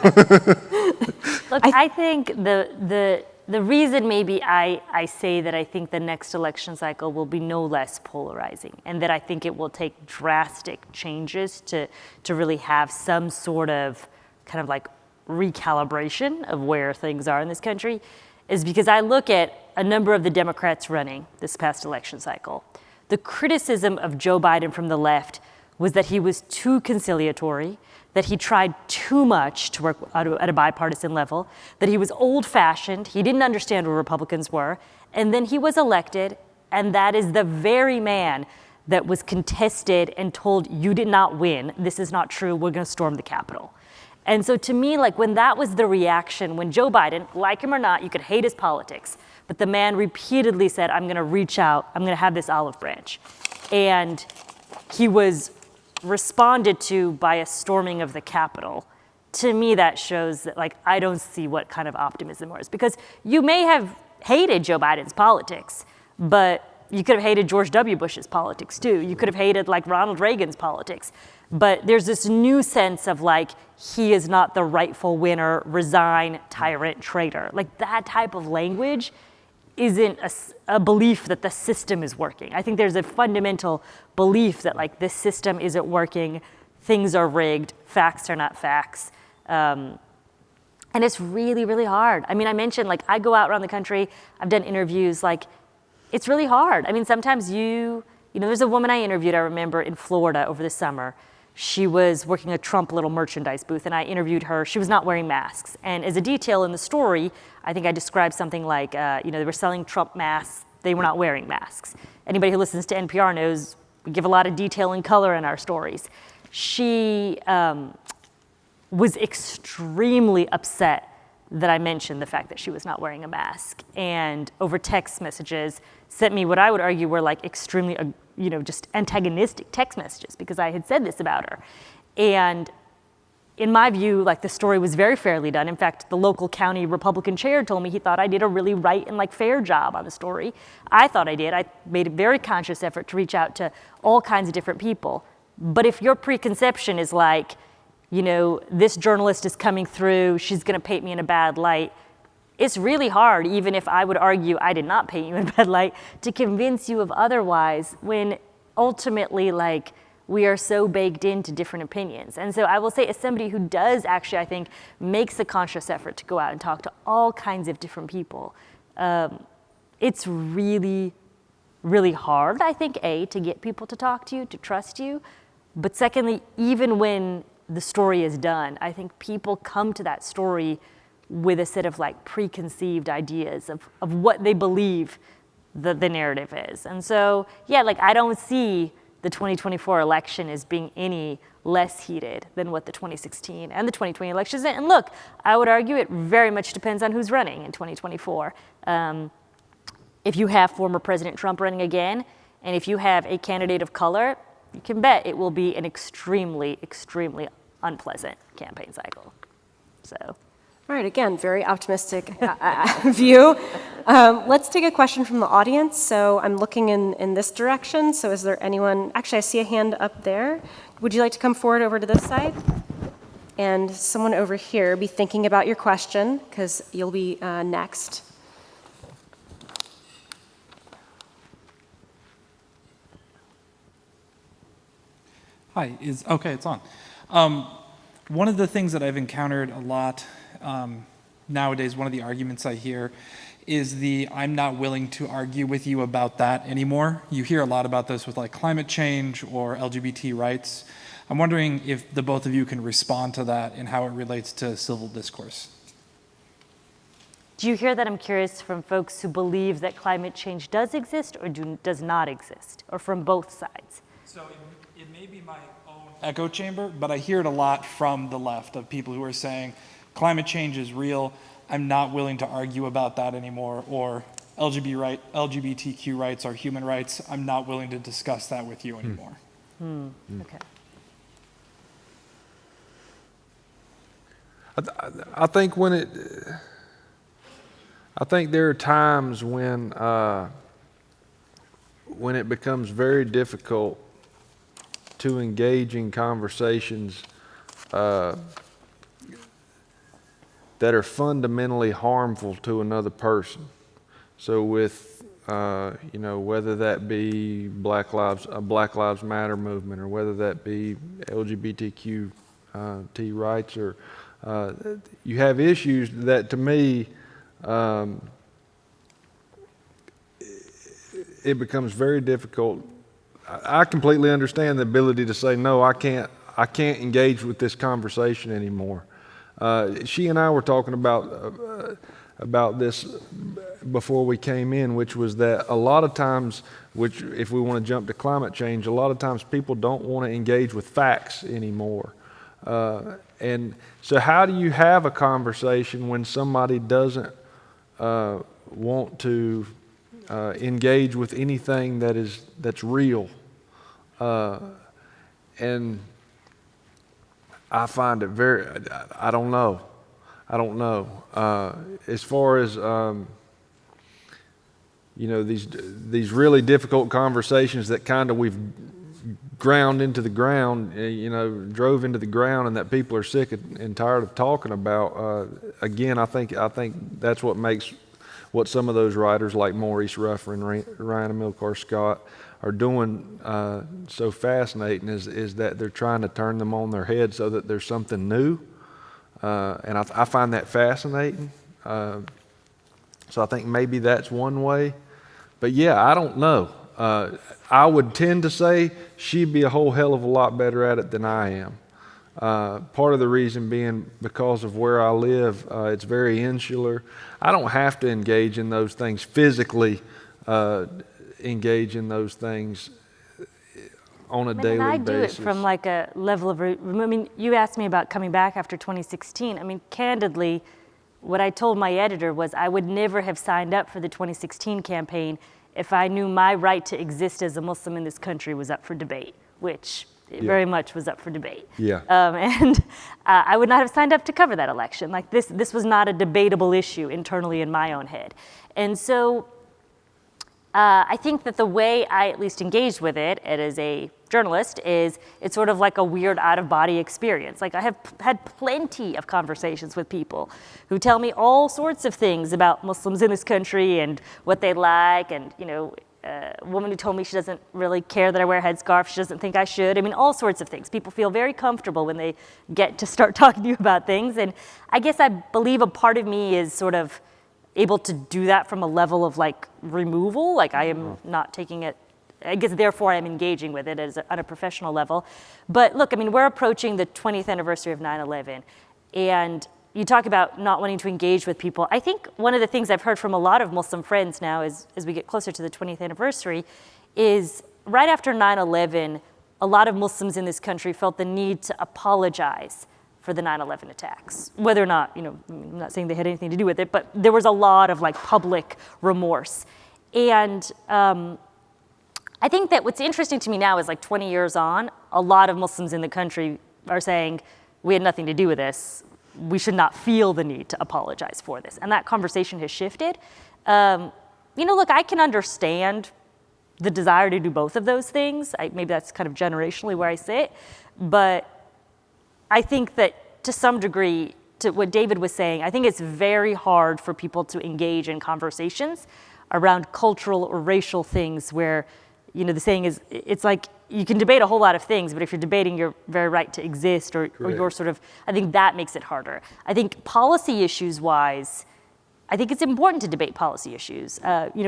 Look, I think the reason maybe I say that I think the next election cycle will be no less polarizing, and that I think it will take drastic changes to really have some sort of kind of like recalibration of where things are in this country, is because I look at a number of the Democrats running this past election cycle. The criticism of Joe Biden from the left was that he was too conciliatory, that he tried too much to work at a bipartisan level, that he was old-fashioned, he didn't understand where Republicans were, and then he was elected, and that is the very man that was contested and told, you did not win, this is not true, we're gonna storm the Capitol. And so to me, like when that was the reaction, when Joe Biden, like him or not, you could hate his politics, but the man repeatedly said, I'm gonna reach out, I'm gonna have this olive branch. And he was responded to by a storming of the Capitol. To me, that shows that I don't see what kind of optimism there is. Because you may have hated Joe Biden's politics, but you could have hated George W. Bush's politics too. You could have hated Ronald Reagan's politics. But there's this new sense of he is not the rightful winner, resign, tyrant, traitor. That type of language isn't a belief that the system is working. I think there's a fundamental belief that this system isn't working, things are rigged, facts are not facts. And it's really, really hard. I mentioned I go out around the country, I've done interviews, it's really hard. Sometimes there's a woman I interviewed, I remember, in Florida over the summer. She was working a Trump little merchandise booth, and I interviewed her. She was not wearing masks. And as a detail in the story, I think I described something like, they were selling Trump masks. They were not wearing masks. Anybody who listens to NPR knows we give a lot of detail and color in our stories. She was extremely upset that I mentioned the fact that she was not wearing a mask. And over text messages, sent me what I would argue were extremely just antagonistic text messages because I had said this about her. And in my view, the story was very fairly done. In fact, the local county Republican chair told me he thought I did a really right and fair job on the story. I thought I did. I made a very conscious effort to reach out to all kinds of different people. But if your preconception is this journalist is coming through, she's going to paint me in a bad light. It's really hard, even if I would argue I did not paint you in a bad light, to convince you of otherwise when ultimately, we are so baked into different opinions. And so I will say, as somebody who does actually, I think, makes a conscious effort to go out and talk to all kinds of different people, it's really, really hard, I think, to get people to talk to you, to trust you. But secondly, even when the story is done, I think people come to that story with a set of preconceived ideas of what they believe the narrative is. And so, I don't see the 2024 election as being any less heated than what the 2016 and the 2020 elections. And look, I would argue it very much depends on who's running in 2024. If you have former President Trump running again, and if you have a candidate of color, you can bet it will be an extremely, extremely unpleasant campaign cycle. So. All right, again, very optimistic view. Let's take a question from the audience. So I'm looking in this direction. So is there anyone? Actually, I see a hand up there. Would you like to come forward over to this side? And someone over here, be thinking about your question, because you'll be next. Hi, it's on. One of the things that I've encountered a lot nowadays, one of the arguments I hear is I'm not willing to argue with you about that anymore. You hear a lot about this with climate change or LGBT rights. I'm wondering if the both of you can respond to that and how it relates to civil discourse. Do you hear that, I'm curious, from folks who believe that climate change does exist or does not exist, or from both sides? So it may be my own echo chamber, but I hear it a lot from the left of people who are saying, climate change is real, I'm not willing to argue about that anymore, or LGBTQ rights are human rights, I'm not willing to discuss that with you anymore. Okay. I think there are times when it becomes very difficult to engage in conversations that are fundamentally harmful to another person. So with, whether that be Black Lives Matter movement, or whether that be LGBTQ T rights, or you have issues that, to me, it becomes very difficult. I completely understand the ability to say, no, I can't engage with this conversation anymore. She and I were talking about this before we came in, which was that a lot of times, which if we want to jump to climate change, a lot of times people don't want to engage with facts anymore. And so how do you have a conversation when somebody doesn't want to engage with anything that's real? And I find it I don't know. As far as, these really difficult conversations that kind of we've ground into the ground, drove into the ground, and that people are sick and tired of talking about. Again, I think that's what makes what some of those writers like Maurice Ruffer and Ryan Amilcar Scott are doing so fascinating is that they're trying to turn them on their head so that there's something new. And I find that fascinating. So I think maybe that's one way. But yeah, I don't know. I would tend to say she'd be a whole hell of a lot better at it than I am. Part of the reason being because of where I live, it's very insular. I don't have to engage in those things physically, engage in those things on a daily basis. I do it from a level of, you asked me about coming back after 2016. Candidly, what I told my editor was I would never have signed up for the 2016 campaign if I knew my right to exist as a Muslim in this country was up for debate, which it very much was up for debate. Yeah. And I would not have signed up to cover that election. This was not a debatable issue internally in my own head. And so I think that the way I at least engaged with it as a journalist is it's sort of like a weird out-of-body experience. Like I have had plenty of conversations with people who tell me all sorts of things about Muslims in this country and what they like, and a woman who told me she doesn't really care that I wear a headscarf, she doesn't think I should. I mean, all sorts of things. People feel very comfortable when they get to start talking to you about things, and I guess I believe a part of me is sort of able to do that from a level of like removal, like I am not taking it, I guess therefore I'm engaging with it on a professional level. But look, I mean, we're approaching the 20th anniversary of 9/11, and you talk about not wanting to engage with people. I think one of the things I've heard from a lot of Muslim friends now as we get closer to the 20th anniversary is right after 9/11, a lot of Muslims in this country felt the need to apologize for the 9/11 attacks. Whether or not, I'm not saying they had anything to do with it, but there was a lot of like public remorse. And I think that what's interesting to me now is like 20 years on, a lot of Muslims in the country are saying, we had nothing to do with this. We should not feel the need to apologize for this. And that conversation has shifted. Look, I can understand the desire to do both of those things. Maybe that's kind of generationally where I sit. But I think that to some degree, to what David was saying, I think it's very hard for people to engage in conversations around cultural or racial things where, the saying is, it's like you can debate a whole lot of things, but if you're debating your very right to exist or your sort of, I think that makes it harder. I think policy issues wise, I think it's important to debate policy issues.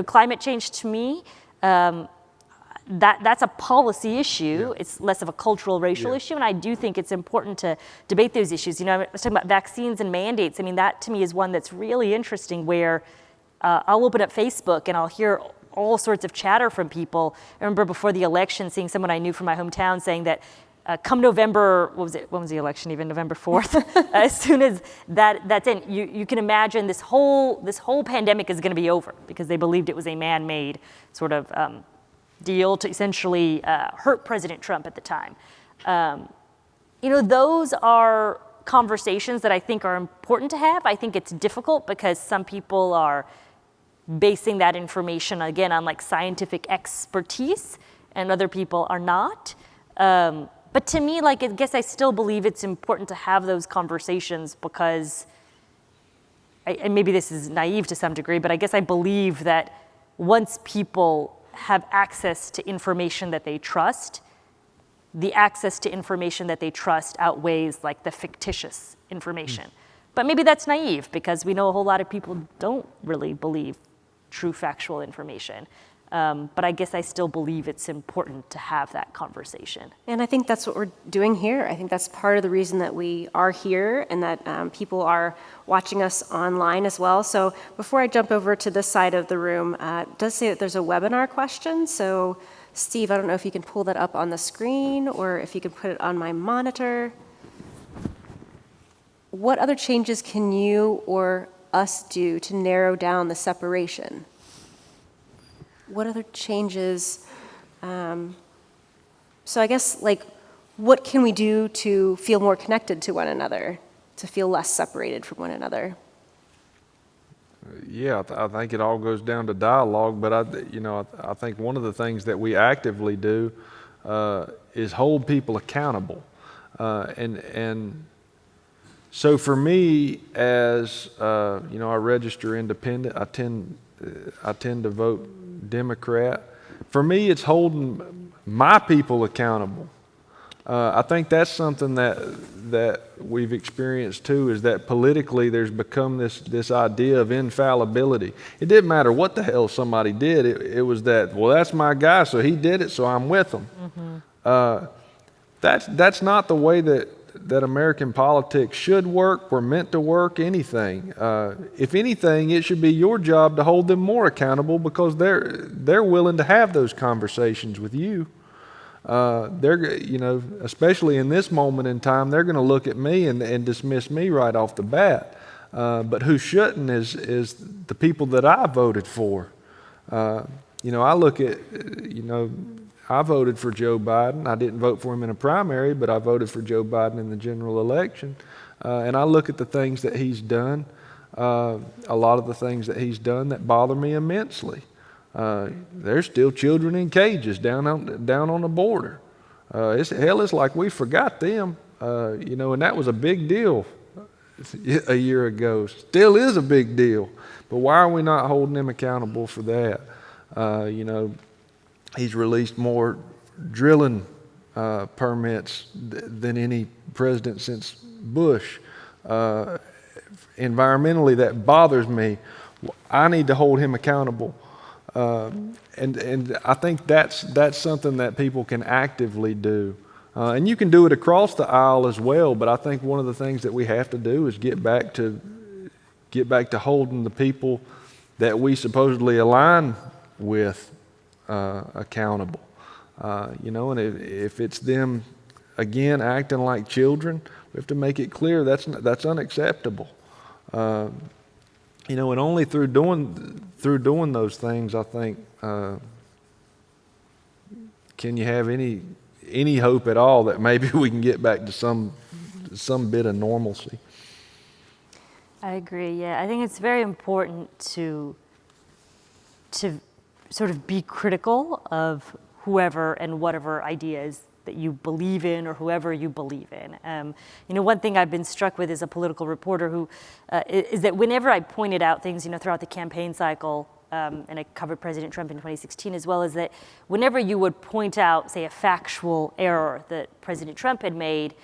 Climate change to me, that's a policy issue. Yeah. It's less of a cultural, racial issue, and I do think it's important to debate those issues. I was talking about vaccines and mandates. I mean, that to me is one that's really interesting where I'll open up Facebook and I'll hear all sorts of chatter from people. I remember before the election seeing someone I knew from my hometown saying that come November, when was the election even, November 4th? As soon as that's in, you can imagine this whole pandemic is gonna be over because they believed it was a man-made sort of deal to essentially hurt President Trump at the time. Those are conversations that I think are important to have. I think it's difficult because some people are basing that information, again, on like scientific expertise, and other people are not. But to me, I guess I still believe it's important to have those conversations because, and maybe this is naive to some degree, but I guess I believe that once people have access to information that they trust, the access to information that they trust outweighs like the fictitious information. But maybe that's naive because we know a whole lot of people don't really believe true factual information. But I guess I still believe it's important to have that conversation. And I think that's what we're doing here. I think that's part of the reason that we are here and that people are watching us online as well. So before I jump over to this side of the room, it does say that there's a webinar question. So Steve, I don't know if you can pull that up on the screen or if you can put it on my monitor. What other changes can you or us do to narrow down the separation? What other changes? So I guess, what can we do to feel more connected to one another, to feel less separated from one another? Yeah, I think it all goes down to dialogue, but I think one of the things that we actively do is hold people accountable. And so for me, as I register independent, I tend to vote Democrat. For me, it's holding my people accountable. I think that's something that we've experienced too, is that politically there's become this idea of infallibility. It didn't matter what the hell somebody did. It was that, well, that's my guy, so he did it, so I'm with him. Mm-hmm. That's not the way that American politics should work or meant to work, anything. If anything, it should be your job to hold them more accountable because they're willing to have those conversations with you. Especially in this moment in time, they're going to look at me and dismiss me right off the bat. But who shouldn't is the people that I voted for. I look at, I voted for Joe Biden. I didn't vote for him in a primary, but I voted for Joe Biden in the general election. And I look at the things that he's done, a lot of the things that he's done that bother me immensely. There's still children in cages down on the border. It's like we forgot them, and that was a big deal a year ago. Still is a big deal. But why are we not holding them accountable for that? He's released more drilling permits than any president since Bush. Environmentally, that bothers me. I need to hold him accountable. And I think that's something that people can actively do. And you can do it across the aisle as well, but I think one of the things that we have to do is get back to holding the people that we supposedly align with accountable. And if it's them, again, acting like children, we have to make it clear that's unacceptable. And only through doing those things, I think, can you have any hope at all that maybe we can get back to some bit of normalcy. I agree. Yeah, I think it's very important to sort of be critical of whoever and whatever ideas that you believe in or whoever you believe in. One thing I've been struck with as a political reporter is that whenever I pointed out things, throughout the campaign cycle, and I covered President Trump in 2016 as well, is that whenever you would point out, say, a factual error that President Trump had made,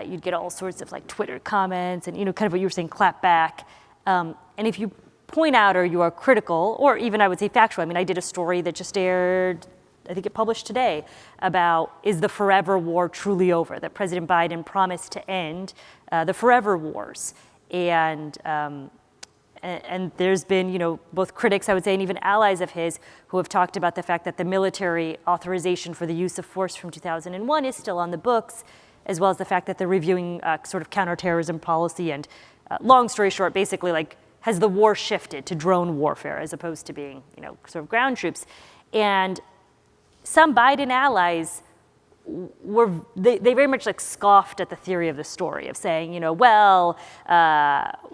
you'd get all sorts of like Twitter comments and, kind of what you were saying, clap back. And if you point out or you are critical, or even I would say factual, I did a story that just aired, I think it published today, about is the forever war truly over, that President Biden promised to end the forever wars. And there's been, both critics, I would say, and even allies of his who have talked about the fact that the military authorization for the use of force from 2001 is still on the books, as well as the fact that they're reviewing sort of counterterrorism policy. And long story short, basically, like, has the war shifted to drone warfare as opposed to being, sort of ground troops? And some Biden allies they very much like scoffed at the theory of the story of saying,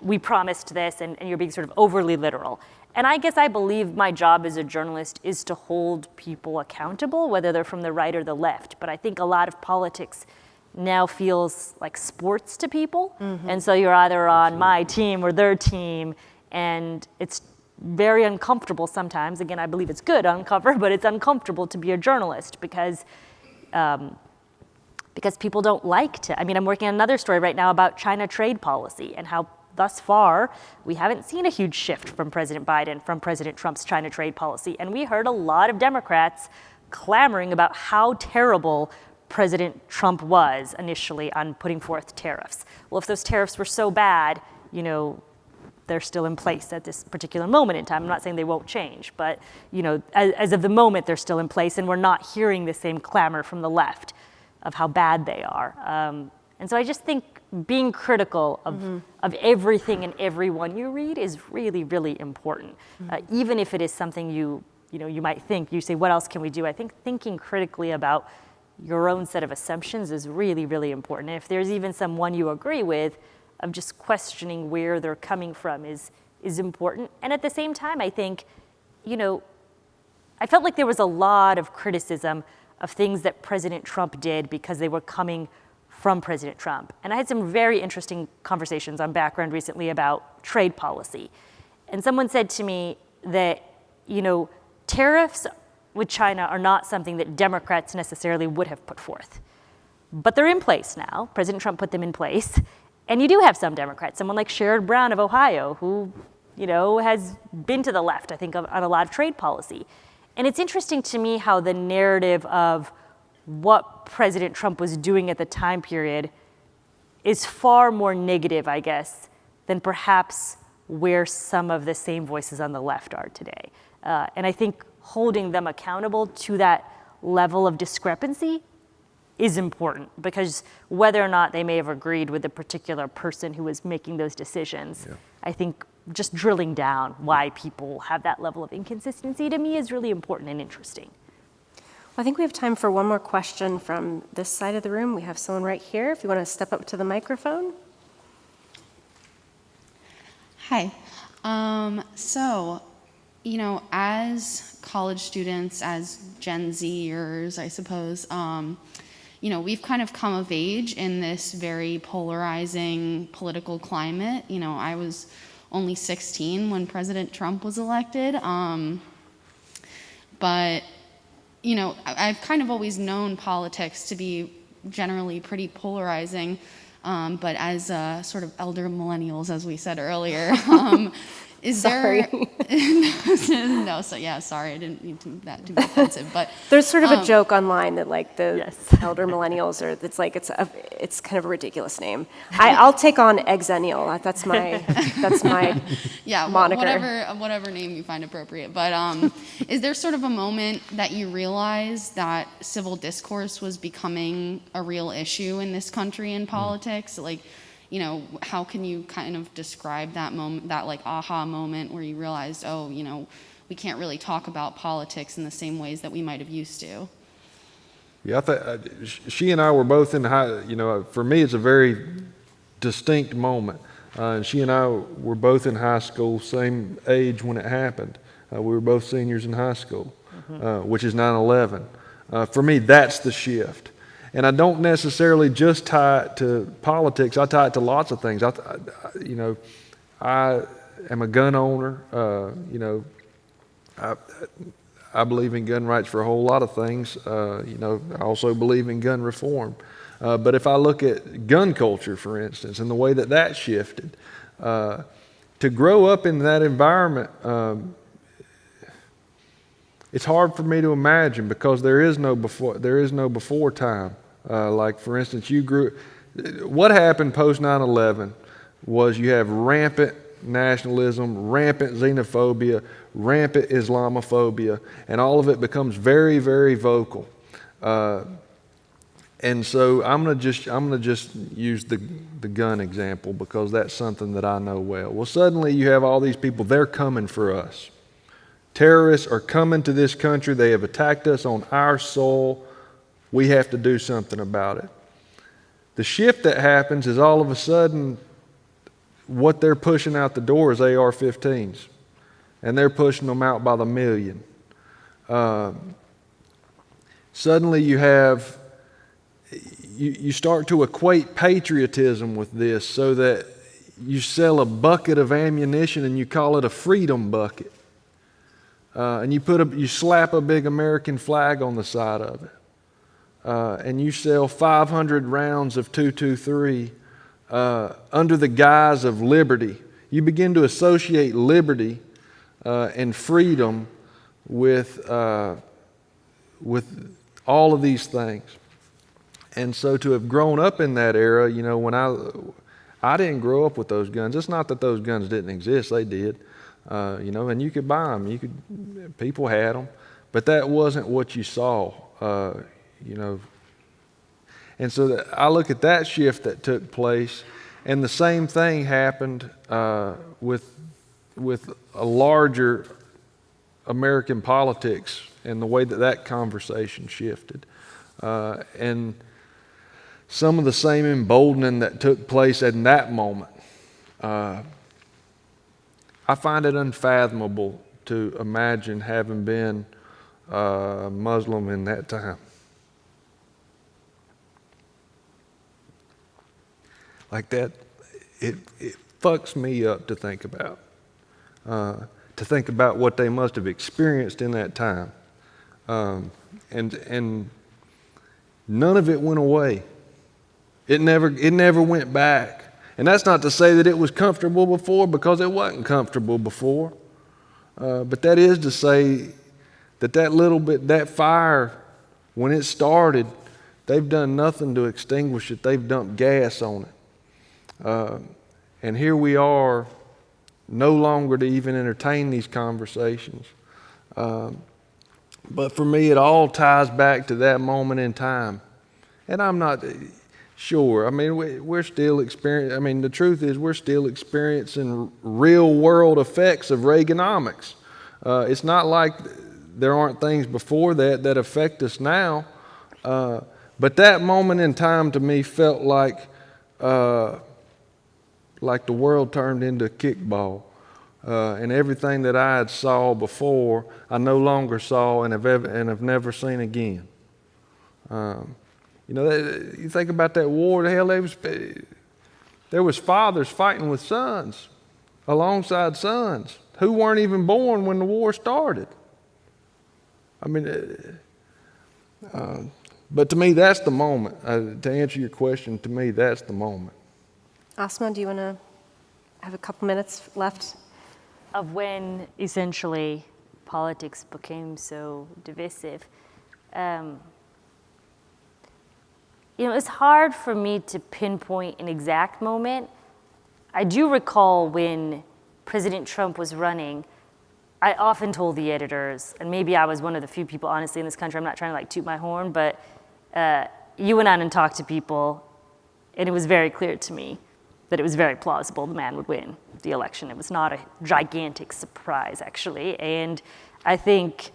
we promised this and you're being sort of overly literal. And I guess I believe my job as a journalist is to hold people accountable, whether they're from the right or the left. But I think a lot of politics now feels like sports to people. Mm-hmm. And so you're either on my team or their team, and it's very uncomfortable sometimes. Again, I believe it's good uncover, but it's uncomfortable to be a journalist because people don't like to. I'm working on another story right now about China trade policy and how thus far we haven't seen a huge shift from President Biden, from President Trump's China trade policy. And we heard a lot of Democrats clamoring about how terrible President Trump was initially on putting forth tariffs. Well, if those tariffs were so bad, they're still in place at this particular moment in time. I'm not saying they won't change, but as of the moment, they're still in place, and we're not hearing the same clamor from the left of how bad they are. And so I just think being critical of everything and everyone you read is really, really important. Even if it is something you might think, you say, what else can we do? I think thinking critically about your own set of assumptions is really, really important. And if there's even someone you agree with, of just questioning where they're coming from is important. And at the same time, I think, I felt like there was a lot of criticism of things that President Trump did because they were coming from President Trump. And I had some very interesting conversations on Background recently about trade policy. And someone said to me that, tariffs with China are not something that Democrats necessarily would have put forth. But they're in place now. President Trump put them in place. And you do have some Democrats, someone like Sherrod Brown of Ohio, who, has been to the left, I think, on a lot of trade policy. And it's interesting to me how the narrative of what President Trump was doing at the time period is far more negative, I guess, than perhaps where some of the same voices on the left are today. And I think holding them accountable to that level of discrepancy is important, because whether or not they may have agreed with the particular person who was making those decisions, I think just drilling down why people have that level of inconsistency to me is really important and interesting. Well, I think we have time for one more question from this side of the room. We have someone right here. If you want to step up to the microphone. Hi. As college students, as Gen Zers, I suppose, we've kind of come of age in this very polarizing political climate. I was only 16 when President Trump was elected. But, I've kind of always known politics to be generally pretty polarizing. But as sort of elder millennials, as we said earlier, Sorry. No, so yeah, sorry, I didn't mean that to be offensive, but There's sort of a joke online that like the Yes. elder millennials are. It's kind of a ridiculous name. I'll take on exennial. That's my yeah, moniker. whatever name you find appropriate. But is there sort of a moment that you realized that civil discourse was becoming a real issue in this country in politics? Like, how can you kind of describe that moment, that like aha moment where you realized, we can't really talk about politics in the same ways that we might have used to? Yeah, I think she and I were both in high. For me, it's a very distinct moment. And she and I were both in high school, same age when it happened. We were both seniors in high school, which is 9/11. For me, that's the shift. And I don't necessarily just tie it to politics. I tie it to lots of things. I am a gun owner. I believe in gun rights for a whole lot of things. I also believe in gun reform. But if I look at gun culture, for instance, and the way that shifted, to grow up in that environment, it's hard for me to imagine because there is no before time. Like for instance, what happened post 9/11 was you have rampant nationalism, rampant xenophobia, rampant Islamophobia, and all of it becomes very, very vocal. And so I'm gonna just use the gun example because that's something that I know well. Well, suddenly you have all these people, they're coming for us. Terrorists are coming to this country. They have attacked us on our soil. We have to do something about it. The shift that happens is all of a sudden what they're pushing out the door is AR-15s, and they're pushing them out by the million. Suddenly you start to equate patriotism with this so that you sell a bucket of ammunition and you call it a freedom bucket. And you slap a big American flag on the side of it. And you sell 500 rounds of .223 under the guise of liberty. You begin to associate liberty and freedom with all of these things. And so to have grown up in that era, when I didn't grow up with those guns. It's not that those guns didn't exist; they did. And you could buy them. People had them, but that wasn't what you saw. And so I look at that shift that took place, and the same thing happened with a larger American politics and the way that conversation shifted, and some of the same emboldening that took place in that moment. I find it unfathomable to imagine having been Muslim in that time. Like that, it fucks me up to think about. What they must have experienced in that time. And none of it went away. It never went back. And that's not to say that it was comfortable before, because it wasn't comfortable before. But that is to say that fire, when it started, they've done nothing to extinguish it. They've dumped gas on it. And here we are, no longer to even entertain these conversations. But for me, it all ties back to that moment in time. And I'm not sure. I mean, we're still experiencing, the truth is we're still experiencing real world effects of Reaganomics. It's not like there aren't things before that affect us now. But that moment in time to me felt like the world turned into kickball. And everything that I had saw before, I no longer saw and have never seen again. You know, you think about that war, hell, there was fathers fighting with sons, alongside sons, who weren't even born when the war started. I mean, but to me, that's the moment. To answer your question, to me, that's the moment. Asma, do you want to have a couple minutes left? Of when essentially politics became so divisive. It's hard for me to pinpoint an exact moment. I do recall when President Trump was running, I often told the editors, and maybe I was one of the few people, honestly, in this country, I'm not trying to toot my horn, but you went out and talked to people, and it was very clear to me that it was very plausible the man would win the election. It was not a gigantic surprise, actually. And I think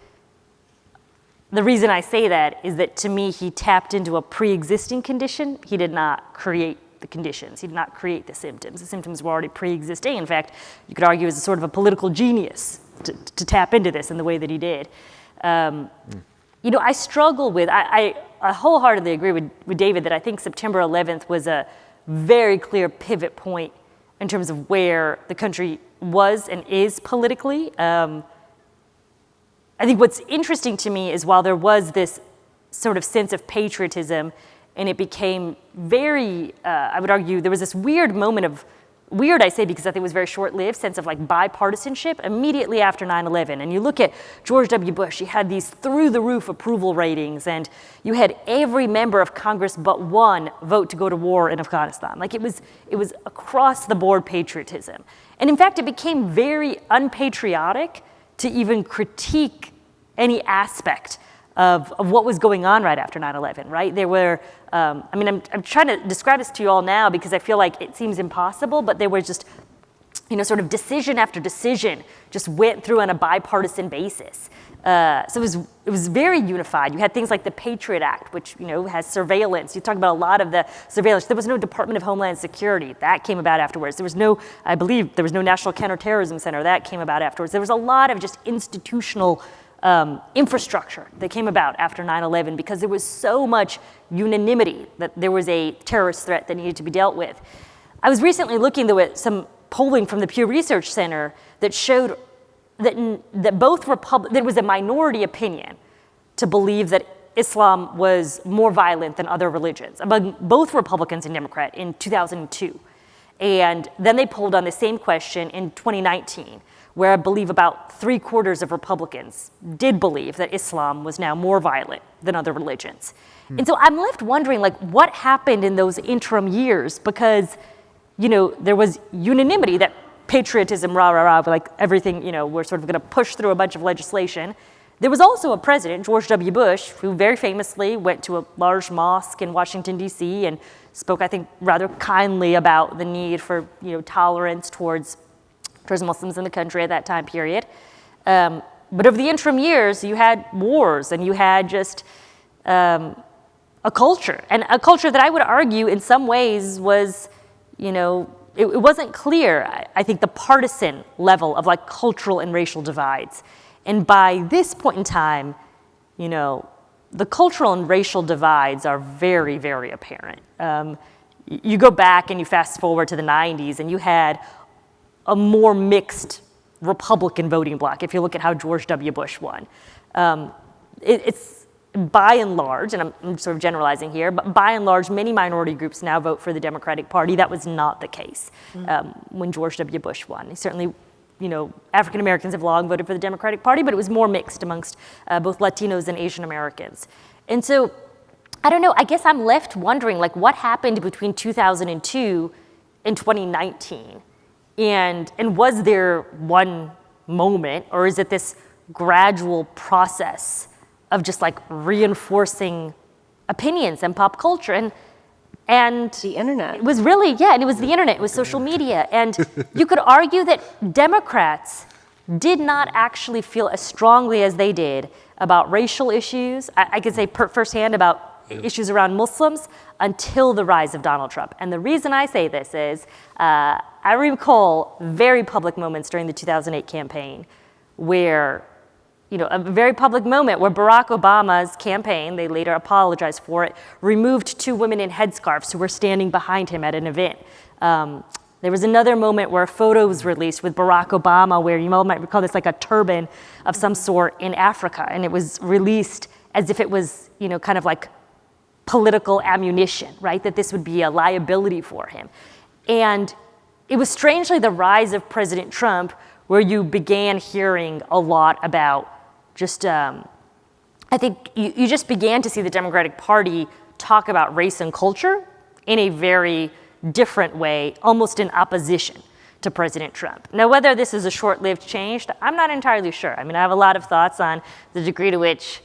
the reason I say that is that, to me, he tapped into a pre-existing condition. He did not create the conditions. He did not create the symptoms. The symptoms were already pre-existing. In fact, you could argue as a sort of a political genius to tap into this in the way that he did. I struggle with, I wholeheartedly agree with David that I think September 11th was a very clear pivot point in terms of where the country was and is politically. I think what's interesting to me is while there was this sort of sense of patriotism and it became very, I would argue, there was this weird moment of, weird I say because I think it was very short-lived, sense of bipartisanship immediately after 9/11. And you look at George W. Bush, he had these through-the-roof approval ratings, and you had every member of Congress but one vote to go to war in Afghanistan. It was across-the-board patriotism. And in fact, it became very unpatriotic to even critique any aspect of what was going on right after 9/11, right? There were, I'm trying to describe this to you all now because I feel like it seems impossible, but there was just, sort of decision after decision just went through on a bipartisan basis. So it was very unified. You had things like the Patriot Act, which, has surveillance. You talk about a lot of the surveillance. There was no Department of Homeland Security. That came about afterwards. I believe there was no National Counterterrorism Center. That came about afterwards. There was a lot of just institutional infrastructure that came about after 9/11 because there was so much unanimity that there was a terrorist threat that needed to be dealt with. I was recently looking, though, at some polling from the Pew Research Center that showed that both there was a minority opinion to believe that Islam was more violent than other religions among both Republicans and Democrats in 2002. And then they polled on the same question in 2019, where I believe about 3/4 of Republicans did believe that Islam was now more violent than other religions. And so I'm left wondering, what happened in those interim years? Because, there was unanimity that patriotism, rah, rah, rah, everything, we're sort of going to push through a bunch of legislation. There was also a president, George W. Bush, who very famously went to a large mosque in Washington, D.C. and spoke, I think, rather kindly about the need for, tolerance towards Muslims in the country at that time period. But over the interim years, you had wars and you had just a culture. And a culture that I would argue in some ways was, it wasn't clear, I think, the partisan level of cultural and racial divides. And by this point in time, the cultural and racial divides are very, very apparent. You go back and you fast forward to the 90s and you had a more mixed Republican voting bloc, if you look at how George W. Bush won. It's by and large, and I'm sort of generalizing here, but by and large, many minority groups now vote for the Democratic Party. That was not the case when George W. Bush won. Certainly, African Americans have long voted for the Democratic Party, but it was more mixed amongst both Latinos and Asian Americans. And so, I don't know, I guess I'm left wondering, what happened between 2002 and 2019? And was there one moment, or is it this gradual process of just reinforcing opinions and pop culture? And the internet. It was really, and it was the internet, it was social media. And you could argue that Democrats did not actually feel as strongly as they did about racial issues. I could say firsthand about issues around Muslims until the rise of Donald Trump. And the reason I say this is I recall very public moments during the 2008 campaign where a very public moment where Barack Obama's campaign, they later apologized for it, removed 2 women in headscarves who were standing behind him at an event. There was another moment where a photo was released with Barack Obama, where you all might recall this like a turban of some sort in Africa, and it was released as if it was, kind of like political ammunition, right? That this would be a liability for him. And it was strangely the rise of President Trump where you began hearing a lot about just, I think you just began to see the Democratic Party talk about race and culture in a very different way, almost in opposition to President Trump. Now, whether this is a short-lived change, I'm not entirely sure. I mean, I have a lot of thoughts on the degree to which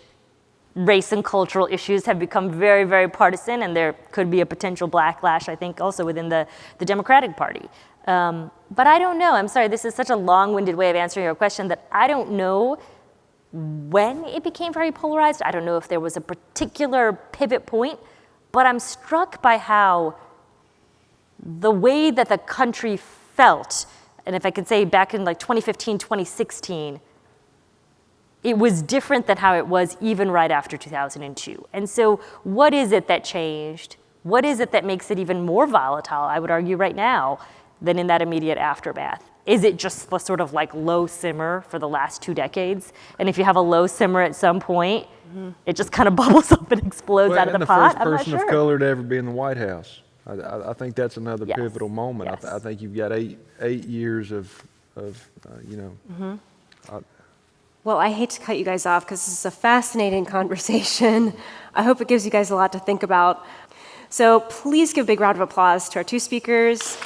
race and cultural issues have become very, very partisan, and there could be a potential backlash, I think, also within the Democratic Party. But I don't know. I'm sorry, this is such a long-winded way of answering your question that I don't know when it became very polarized. I don't know if there was a particular pivot point, but I'm struck by how the way that the country felt, and if I could say back in like 2015, 2016, it was different than how it was even right after 2002. And so what is it that changed? What is it that makes it even more volatile, I would argue right now, than in that immediate aftermath? Is it just the sort of like low simmer for the last 2 decades? And if you have a low simmer at some point, it just kind of bubbles up and explodes out of the pot? And the first person of color to ever be in the White House. I think that's another pivotal moment. Yes. I think you've got eight years of Well, I hate to cut you guys off because this is a fascinating conversation. I hope it gives you guys a lot to think about. So please give a big round of applause to our 2 speakers.